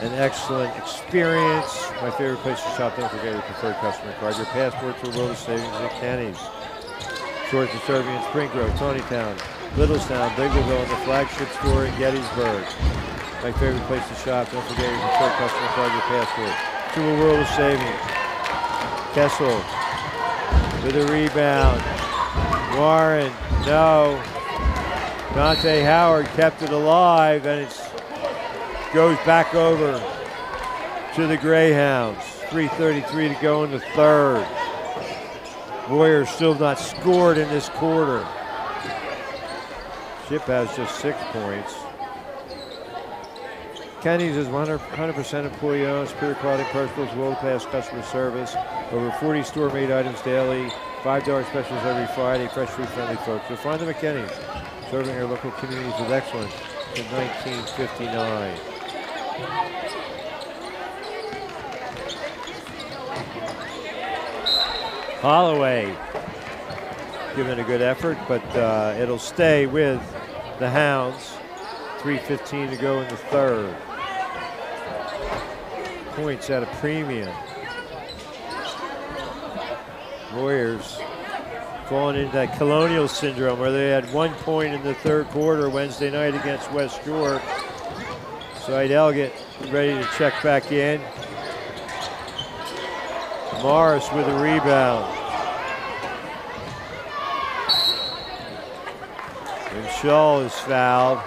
[SPEAKER 1] an excellent experience. My favorite place to shop, don't forget your preferred customer card. Your passport to a world of savings at Kenny's. Georgia Serbian, Spring Grove, Tonytown, Littlestown, Biglerville, and the flagship store in Gettysburg. My favorite place to shop, don't forget your preferred customer card, your passport to a world of savings. Kessel with a rebound. Warren, no. Dante Howard kept it alive, and it goes back over to the Greyhounds. 3:33 to go in the third. Warriors still not scored in this quarter. Ship has just 6 points. Kennie's is 100% employee owned, superior quality personals, world-class customer service, over 40 store-made items daily, $5 specials every Friday, fresh food friendly folks. So find them at Kennie's, serving our local communities with excellence since 1959. Holloway giving a good effort, but it'll stay with the Hounds. 3:15 to go in the third. Points at a premium. Warriors falling into that colonial syndrome where they had 1 point in the third quarter Wednesday night against West York. Seidel get ready to check back in. Morris with a rebound. And Shaw is fouled.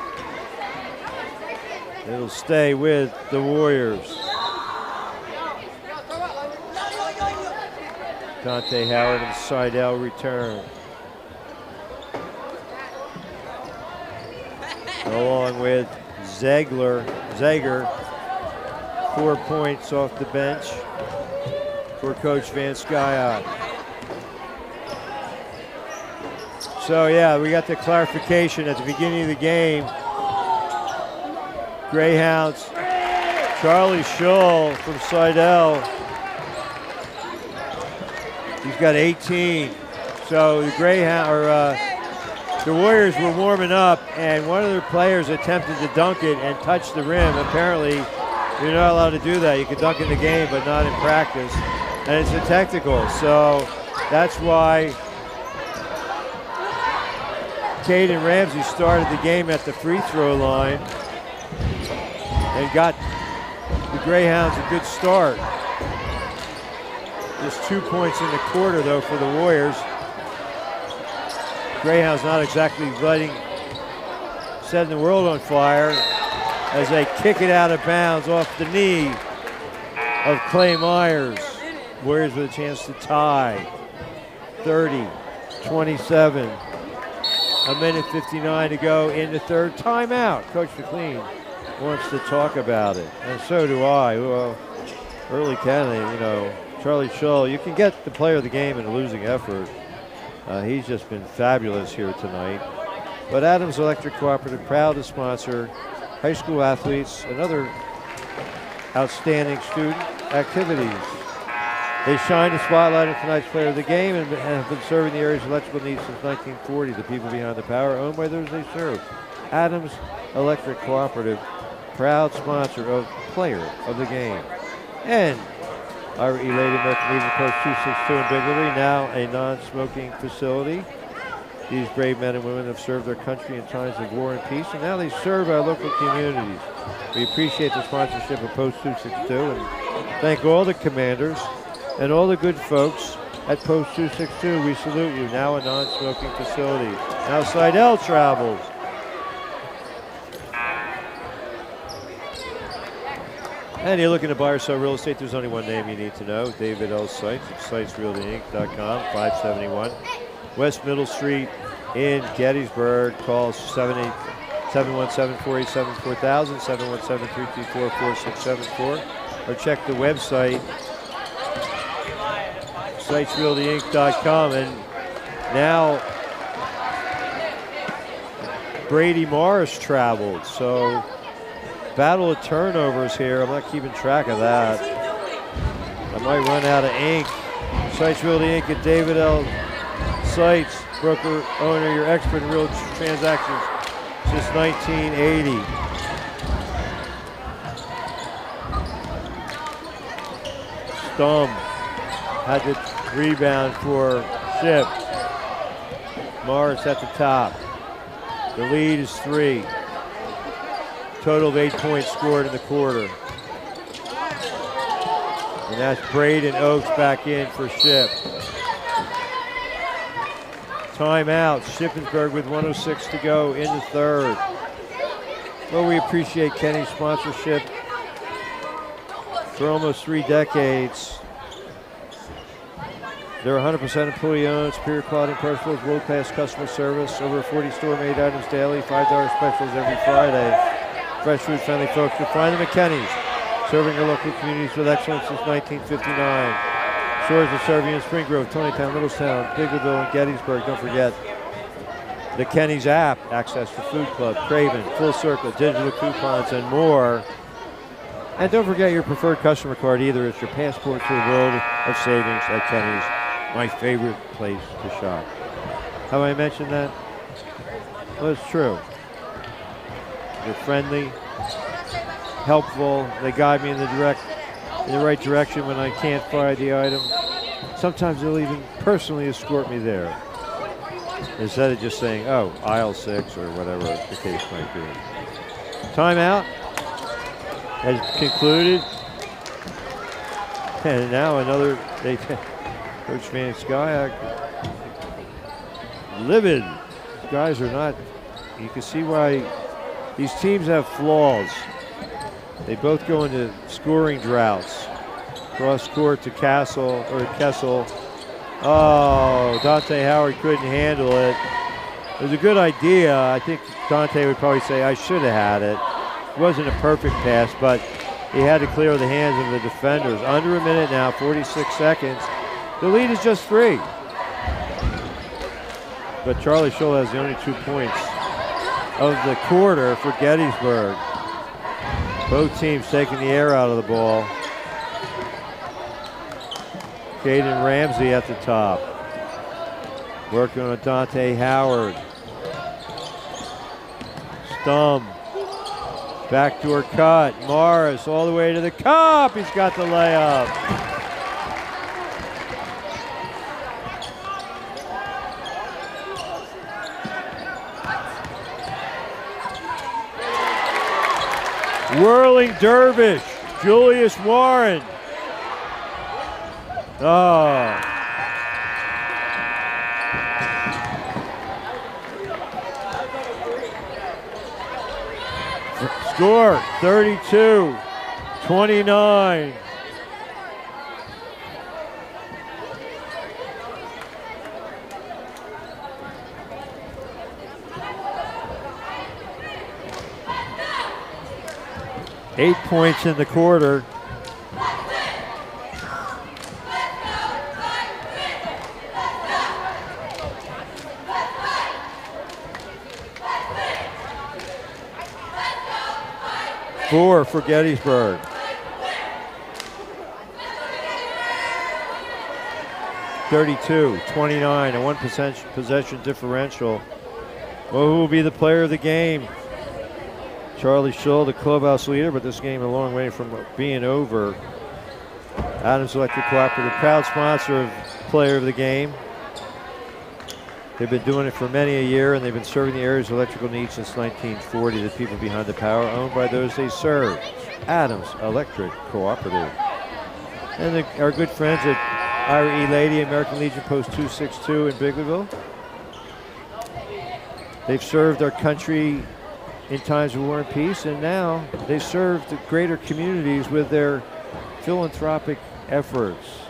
[SPEAKER 1] It'll stay with the Warriors. Dante Howard and Seidel return. Along with Zager, 4 points off the bench for Coach Van Skyot. So yeah, we got the clarification at the beginning of the game. Greyhounds, Charlie Shull from Seidel. He's got 18. So the the Warriors were warming up, and one of their players attempted to dunk it and touch the rim. Apparently, you're not allowed to do that. You can dunk in the game, but not in practice. And it's a technical, so that's why Caden Ramsey started the game at the free throw line and got the Greyhounds a good start. Just 2 points in the quarter, though, for the Warriors. Greyhounds not exactly setting the world on fire as they kick it out of bounds off the knee of Clay Myers. Warriors with a chance to tie. 30-27. A minute 59 to go in the third. Timeout. Coach McLean wants to talk about it, and so do I. Well, early Kenny, Charlie Shull, you can get the player of the game in a losing effort. He's just been fabulous here tonight. But Adams Electric Cooperative, proud to sponsor high school athletes and other outstanding student activities. They shine the spotlight on tonight's player of the game and have been serving the area's electrical needs since 1940. The people behind the power, owned by those they serve. Adams Electric Cooperative, proud sponsor of player of the game. And our Elated American Legion Post 262 in Big Liberty, now a non-smoking facility. These brave men and women have served their country in times of war and peace, and now they serve our local communities. We appreciate the sponsorship of Post 262 and thank all the commanders and all the good folks at Post 262. We salute you. Now a non-smoking facility. Now Seidel travels. And you're looking to buy or sell real estate, there's only one name you need to know, David L. Seitz at SeitzdRealtyInc.com, 571 West Middle Street in Gettysburg. Call 717-487-4000, 717-324-4674, or check the website, SeitzdRealtyInc.com. And now Brady Morris traveled, so battle of turnovers here. I'm not keeping track of that. I might run out of ink. Seitz Realty Inc. at David L. Seitz, broker, owner, your expert in real transactions since 1980. Stum had the rebound for Ship. Morris at the top. The lead is 3. Total of 8 points scored in the quarter. And that's Braden Oaks back in for Ship. Timeout. Shippensburg with 1:06 to go in the third. Well, we appreciate Kenny's sponsorship for almost 3 decades. They're 100% employee-owned, superior quality and perishables, world-class customer service, over 40 store-made items daily, $5 specials every Friday. Fresh food, friendly folks. You'll find them at Kenny's, serving our local communities with excellence since 1959. Stores are serving in Spring Grove, Tonytown, Middletown, Biglerville, and Gettysburg. Don't forget the Kenny's app, access to Food Club, Craven, Full Circle, digital coupons, and more. And don't forget your preferred customer card either. It's your passport to the world of savings at Kenny's, my favorite place to shop. Have I mentioned that? Well, it's true. They're friendly, helpful. They guide me in the right direction when I can't find the item. Sometimes they'll even personally escort me there, instead of just saying, oh, aisle 6 or whatever the case might be. Timeout has concluded. And now another, Coach Van Skyak, livid. These guys are not, you can see why these teams have flaws. They both go into scoring droughts. Cross court to Kessel. Oh, Dante Howard couldn't handle it. It was a good idea. I think Dante would probably say, I should have had it. It wasn't a perfect pass, but he had to clear the hands of the defenders. Under a minute now, 46 seconds. The lead is just 3. But Charlie Schull has the only 2 points of the quarter for Gettysburg. Both teams taking the air out of the ball. Caden Ramsey at the top. Working on Dante Howard. Stum. Backdoor cut. Morris all the way to the cup. He's got the layup. Whirling dervish, Julius Warren. Oh. Score 32-29. Eight points in the quarter. Four for Gettysburg. (32-29), a 1 possession differential. Well, who will be the player of the game? Charlie Schull, the clubhouse leader, but this game a long way from being over. Adams Electric Cooperative, proud sponsor of player of the game. They've been doing it for many a year, and they've been serving the area's electrical needs since 1940. The people behind the power, owned by those they serve. Adams Electric Cooperative. And our good friends at Ira E. Lady, American Legion Post 262 in Biglerville. They've served our country in times of war and peace, and now they serve the greater communities with their philanthropic efforts.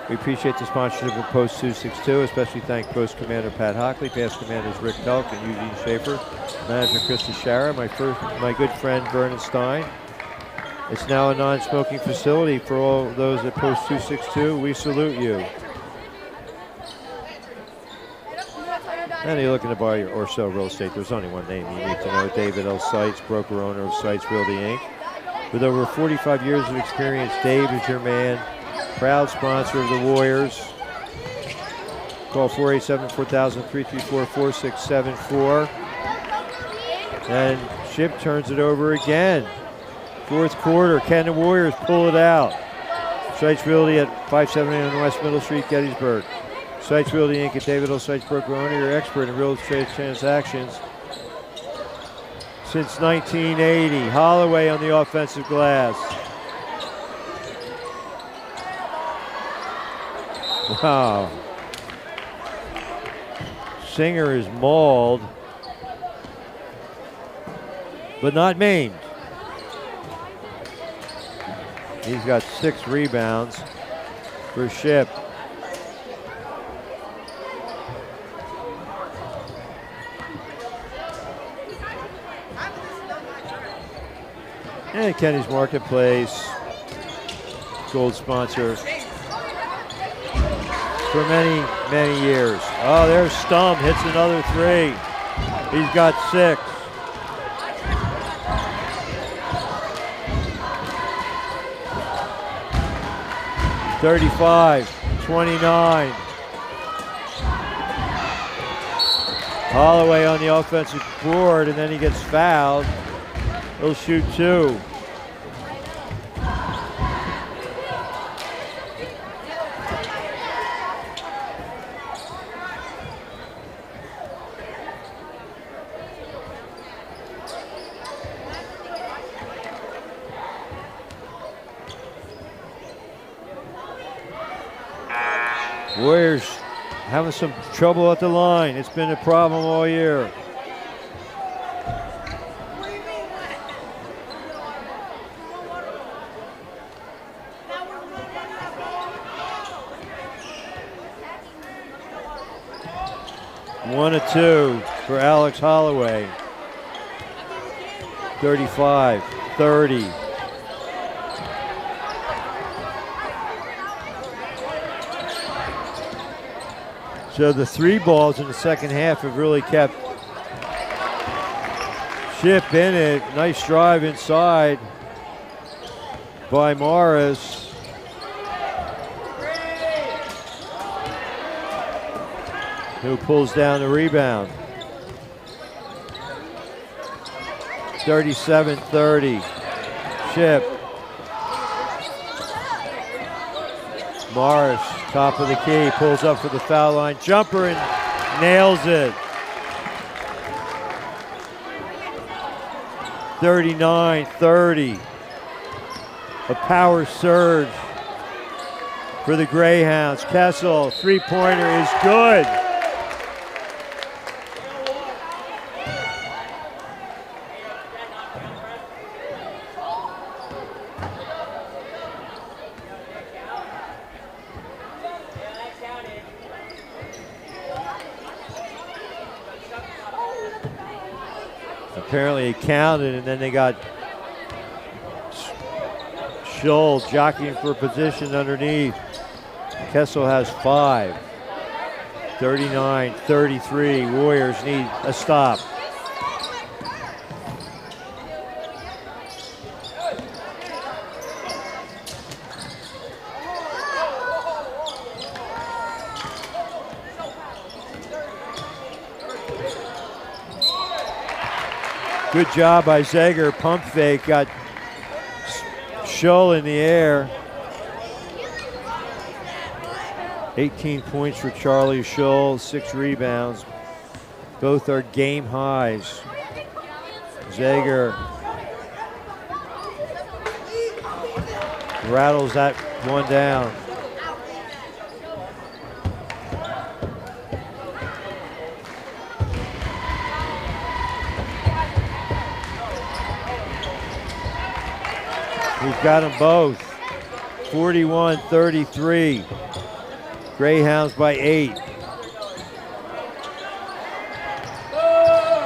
[SPEAKER 1] We appreciate the sponsorship of Post 262, especially thank Post Commander Pat Hockley, past commanders Rick Pelk and Eugene Schaefer, manager Krista Shara, my good friend Vernon Stein. It's now a non-smoking facility for all those at Post 262. We salute you. And you're looking to buy or sell real estate, there's only one name you need to know. David L. Seitz, broker owner of Seitz Realty Inc. With over 45 years of experience, Dave is your man. Proud sponsor of the Warriors. Call 487-4000, 334-4674. And Ship turns it over again. Fourth quarter, can the Warriors pull it out? Seitz Realty at 579 West Middle Street, Gettysburg. Seitz Realty Inc. at David L. Seitz, broker owner, your expert in real estate transactions since 1980. Holloway on the offensive glass. Wow. Singer is mauled, but not maimed. He's got 6 rebounds for Ship. And Kenny's Marketplace, gold sponsor for many, many years. Oh, there's Stum, hits another 3. He's got 6. (35-29). Holloway on the offensive board, and then he gets fouled. He'll shoot 2. Warriors having some trouble at the line. It's been a problem all year. One of 2 for Alex Holloway. 35-30. So the 3 balls in the second half have really kept Ship in it. Nice drive inside by Morris. Who pulls down the rebound. 37-30. Ship. Morris, top of the key, pulls up for the foul line. Jumper and nails it. 39-30. A power surge for the Greyhounds. Kessel, 3-pointer is good. Apparently he counted, and then they got Scholl jockeying for a position underneath. Kessel has 5. 39-33. Warriors need a stop. Good job by Zager. Pump fake. Got Scholl in the air. 18 points for Charlie Scholl. 6 rebounds. Both are game highs. Zager rattles that one down. We've got them both. 41-33. Greyhounds by 8.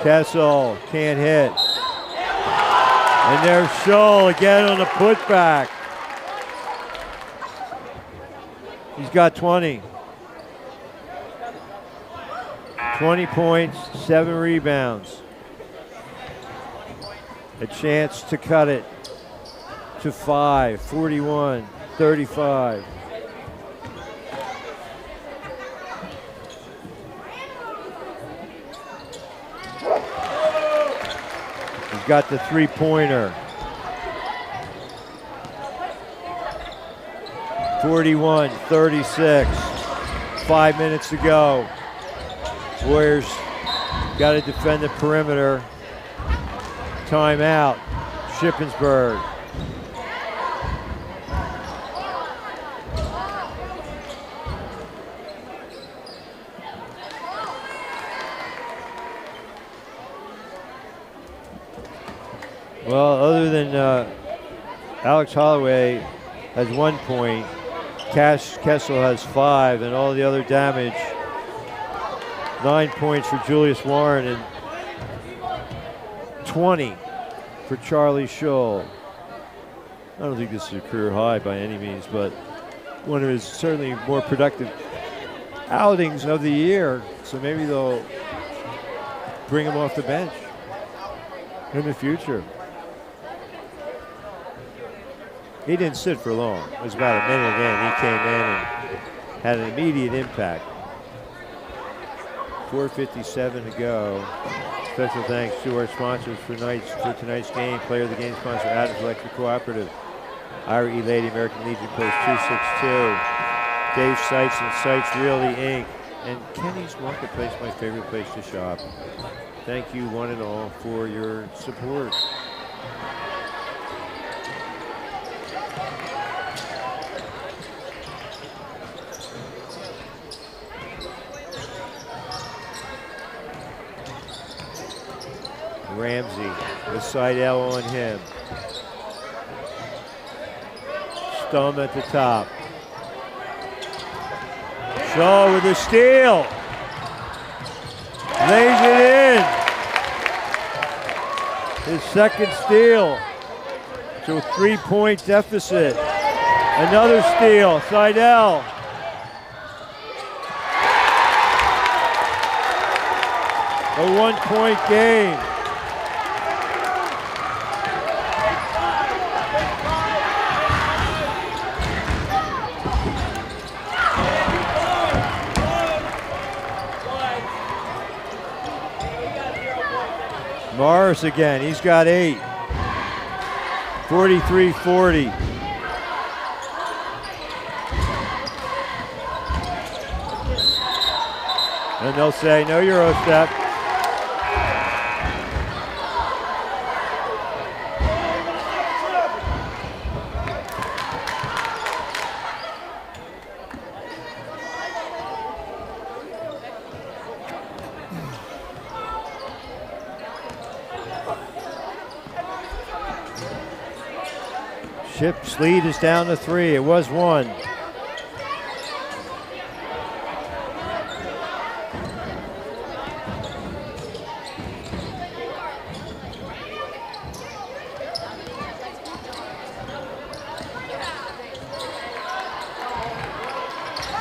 [SPEAKER 1] Kessel can't hit. And there's Scholl again on the putback. He's got 20. 20 points, 7 rebounds. A chance to cut it to 5, 41-35. He's got the 3-pointer. 41-36. 5 minutes to go. Warriors got to defend the perimeter. Timeout, Shippensburg. Well, other than Alex Holloway has 1 point, Cash Kessel has 5, and all the other damage, 9 points for Julius Warren and 20 for Charlie Shull. I don't think this is a career high by any means, but one of his certainly more productive outings of the year. So maybe they'll bring him off the bench in the future. He didn't sit for long. It was about a minute in. He came in and had an immediate impact. 4:57 to go. Special thanks to our sponsors for tonight's game. Player of the game sponsor, Adams Electric Cooperative. IRE Lady, American Legion Post 262. Dave Sites and Sites Realty Inc. And Kenny's Marketplace, my favorite place to shop. Thank you one and all for your support. Ramsey with side L on him. Stum at the top. Shaw with a steal. Lays it in. His second steal. To a 3-point deficit. Another steal. Seidel. A 1-point game. Morris again, he's got 8. 43-40. And they'll say, no Euro step. Ship's lead is down to 3. It was 1.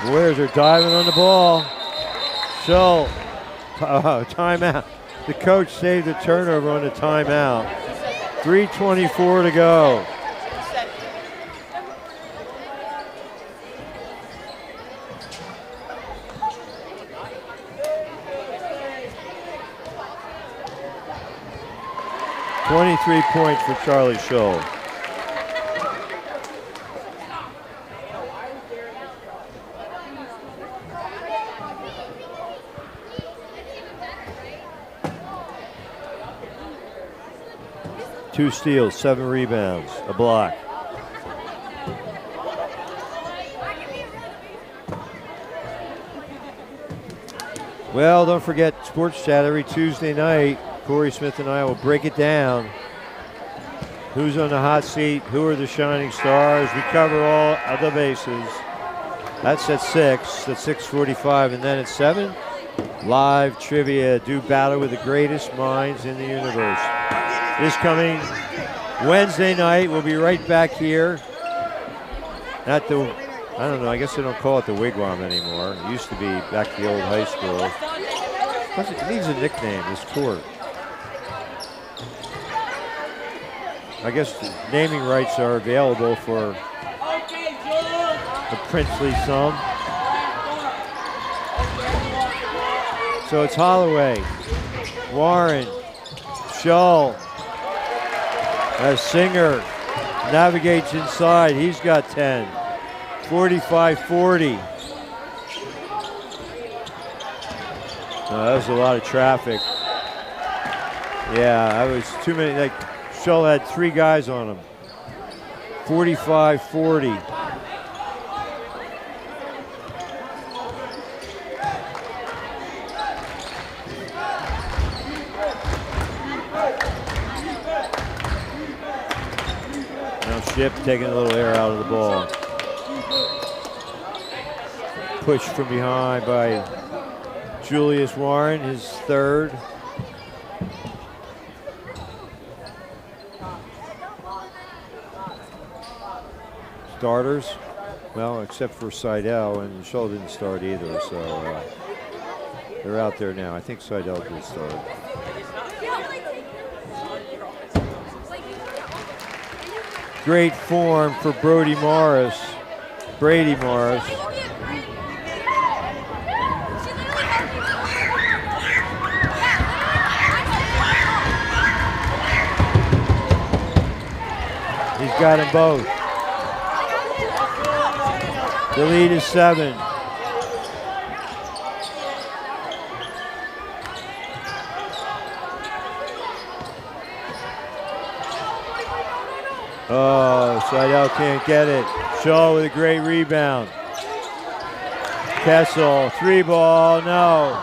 [SPEAKER 1] Warriors are diving on the ball. Shull, timeout. The coach saved the turnover on the timeout. 3:24 to go. .23 points for Charlie Shull. Two steals, 7 rebounds, a block. Well, don't forget Sports Chat every Tuesday night. Corey Smith and I will break it down. Who's on the hot seat? Who are the shining stars? We cover all of the bases. That's at 6. At 6:45, and then at 7, live trivia. Do battle with the greatest minds in the universe. This coming Wednesday night, we'll be right back here at the, I don't know, I guess they don't call it the Wigwam anymore. It used to be back at the old high school. It needs a nickname, this court. I guess the naming rights are available for the princely sum. So it's Holloway, Warren, Shull, as Singer navigates inside. He's got 10. 45-40. That was a lot of traffic. Yeah, I was too many. Like, Shull had 3 guys on him. 45-40. Now Ship taking a little air out of the ball. Push from behind by Julius Warren, his 3rd. Starters, well, except for Seidel, and Shull didn't start either, so they're out there now. I think Seidel did start. Great form for Brady Morris. He's got them both. The lead is 7. Oh, Seidel can't get it. Shaw with a great rebound. Kessel, 3 ball, no.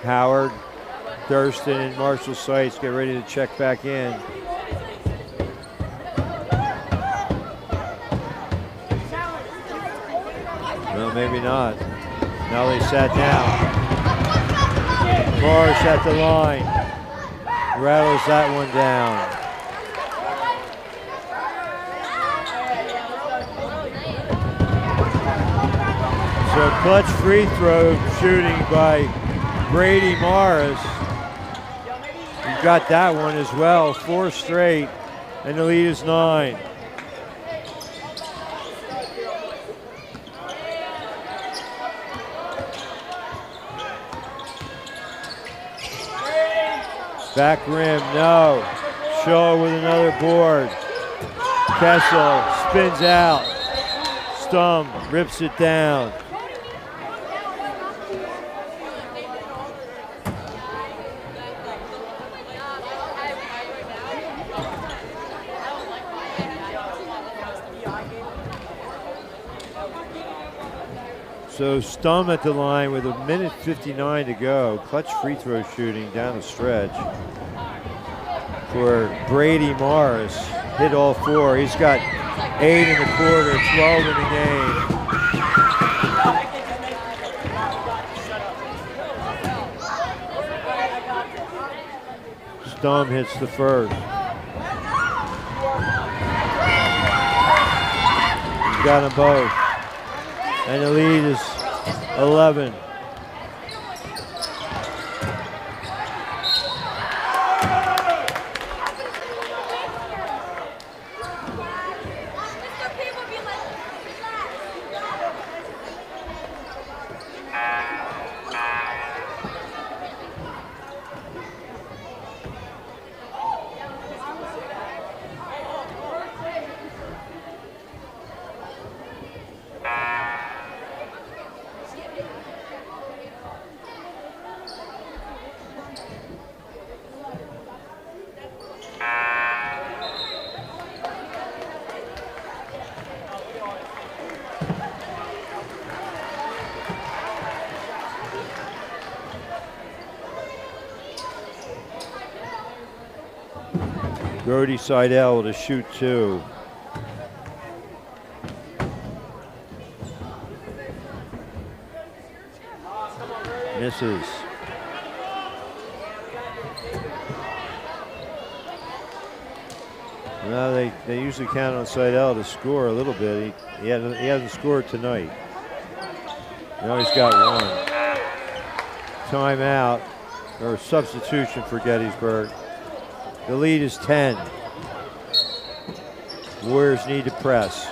[SPEAKER 1] Howard, Thurston, and Marshall Seitz get ready to check back in. Well, maybe not. Now they sat down. Morris at the line. Rattles that one down. So clutch free throw shooting by Brady Morris. He got that one as well, 4 straight, and the lead is 9. Back rim, no. Shaw with another board. Kessel spins out. Stum rips it down. So Stum at the line with 1:59 to go. Clutch free throw shooting down the stretch for Brady Morris. Hit all 4. He's got 8 in the quarter, 12 in the game. Stum hits the first. He's got them both. And the lead is 11. Brody Seidel to shoot 2. Misses. Well, they usually count on Seidel to score a little bit. He hasn't scored tonight. Now he's got 1. Timeout, or substitution for Gettysburg. The lead is 10. Warriors need to press.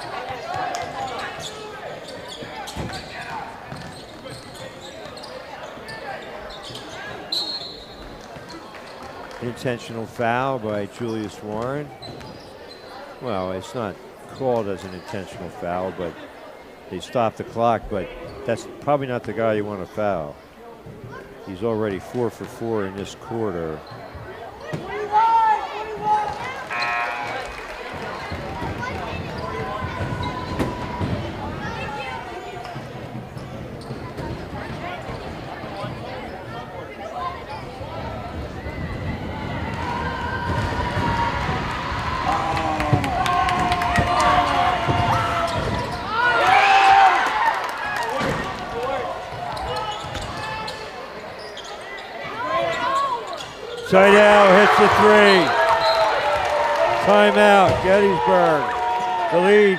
[SPEAKER 1] Intentional foul by Julius Warren. Well, it's not called as an intentional foul, but they stopped the clock. But that's probably not the guy you want to foul. He's already 4 for 4 in this quarter. Seidel hits the 3. Timeout, Gettysburg. The lead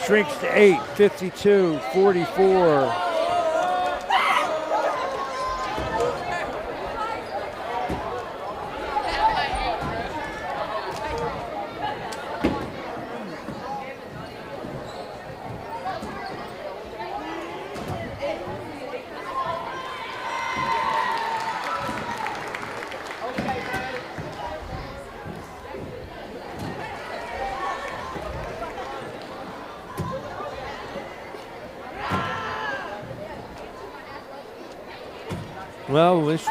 [SPEAKER 1] shrinks to 8, 52-44. Well, this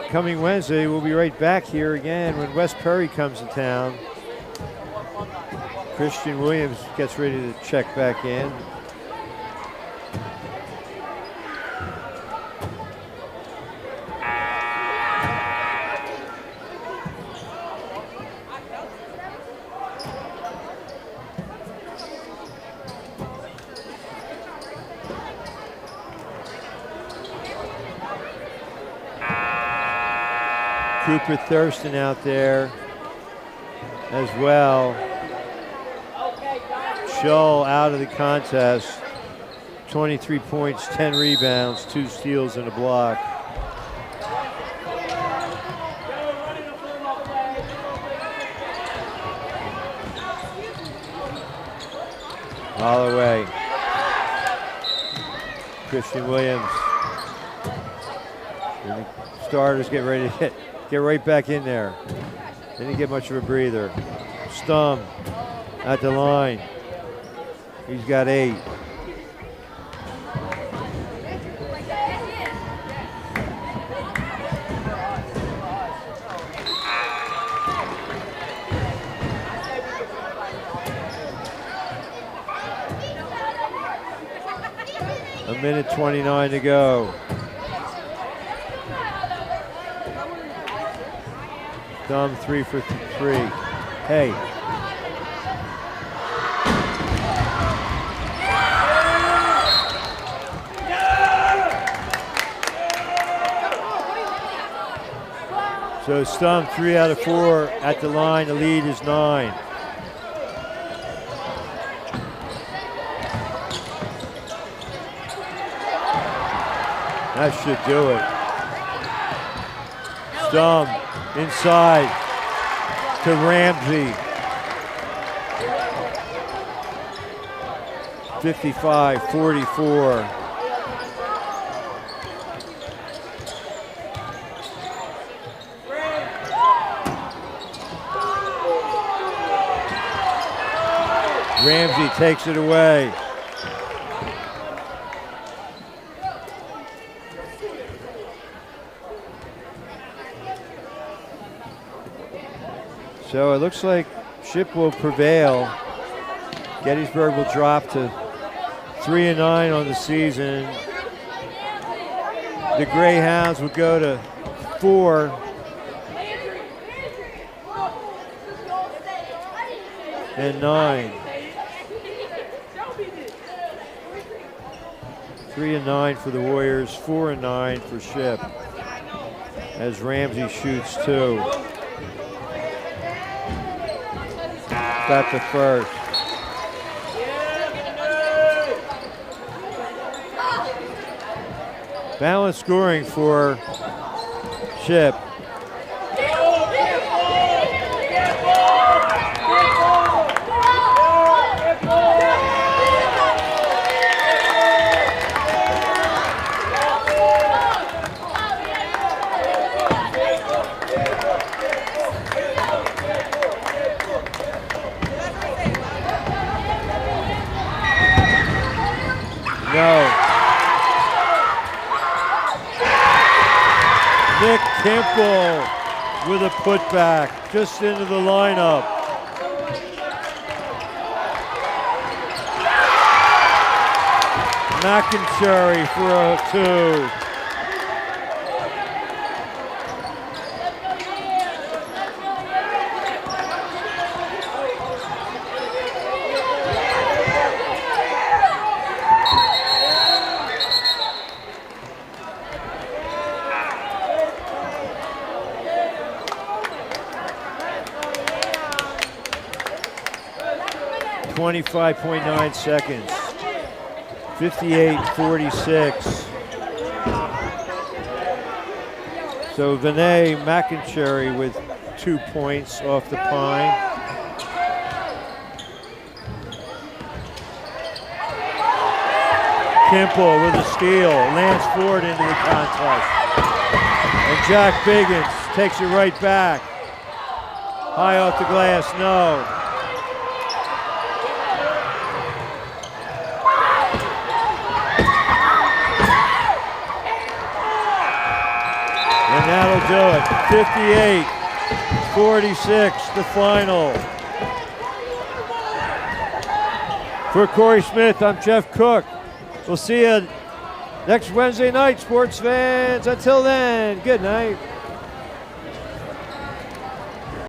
[SPEAKER 1] coming Wednesday, we'll be right back here again when West Perry comes to town. Christian Williams gets ready to check back in. Cooper Thurston out there as well. Shull out of the contest. 23 points, 10 rebounds, 2 steals and a block. Holloway. Christian Williams. And the starters get ready to get right back in there. Didn't get much of a breather. Stum at the line. He's got 8. A minute 29 to go. Thumb 3 for 3. Hey. So Stum 3 out of 4 at the line. The lead is 9. That should do it. Stum inside to Ramsey. 55-44. Ramsey takes it away. So it looks like Ship will prevail. Gettysburg will drop to 3-9 on the season. The Greyhounds will go to 4. And 9. 3-9 for the Warriors, 4-9 for Ship. As Ramsey shoots 2. Got the first. Balanced scoring for Ship. Vic Kimple with a putback just into the lineup. McIntyre for a 2. .9 seconds. 58-46. So Vinay McIntyre with 2 points off the pine. Kimple with a steal. Lance Ford into the contest. And Jack Biggins takes it right back. High off the glass, no. And that'll do it. 58-46, the final. For Corey Smith, I'm Jeff Cook. We'll see you next Wednesday night, sports fans. Until then, good night.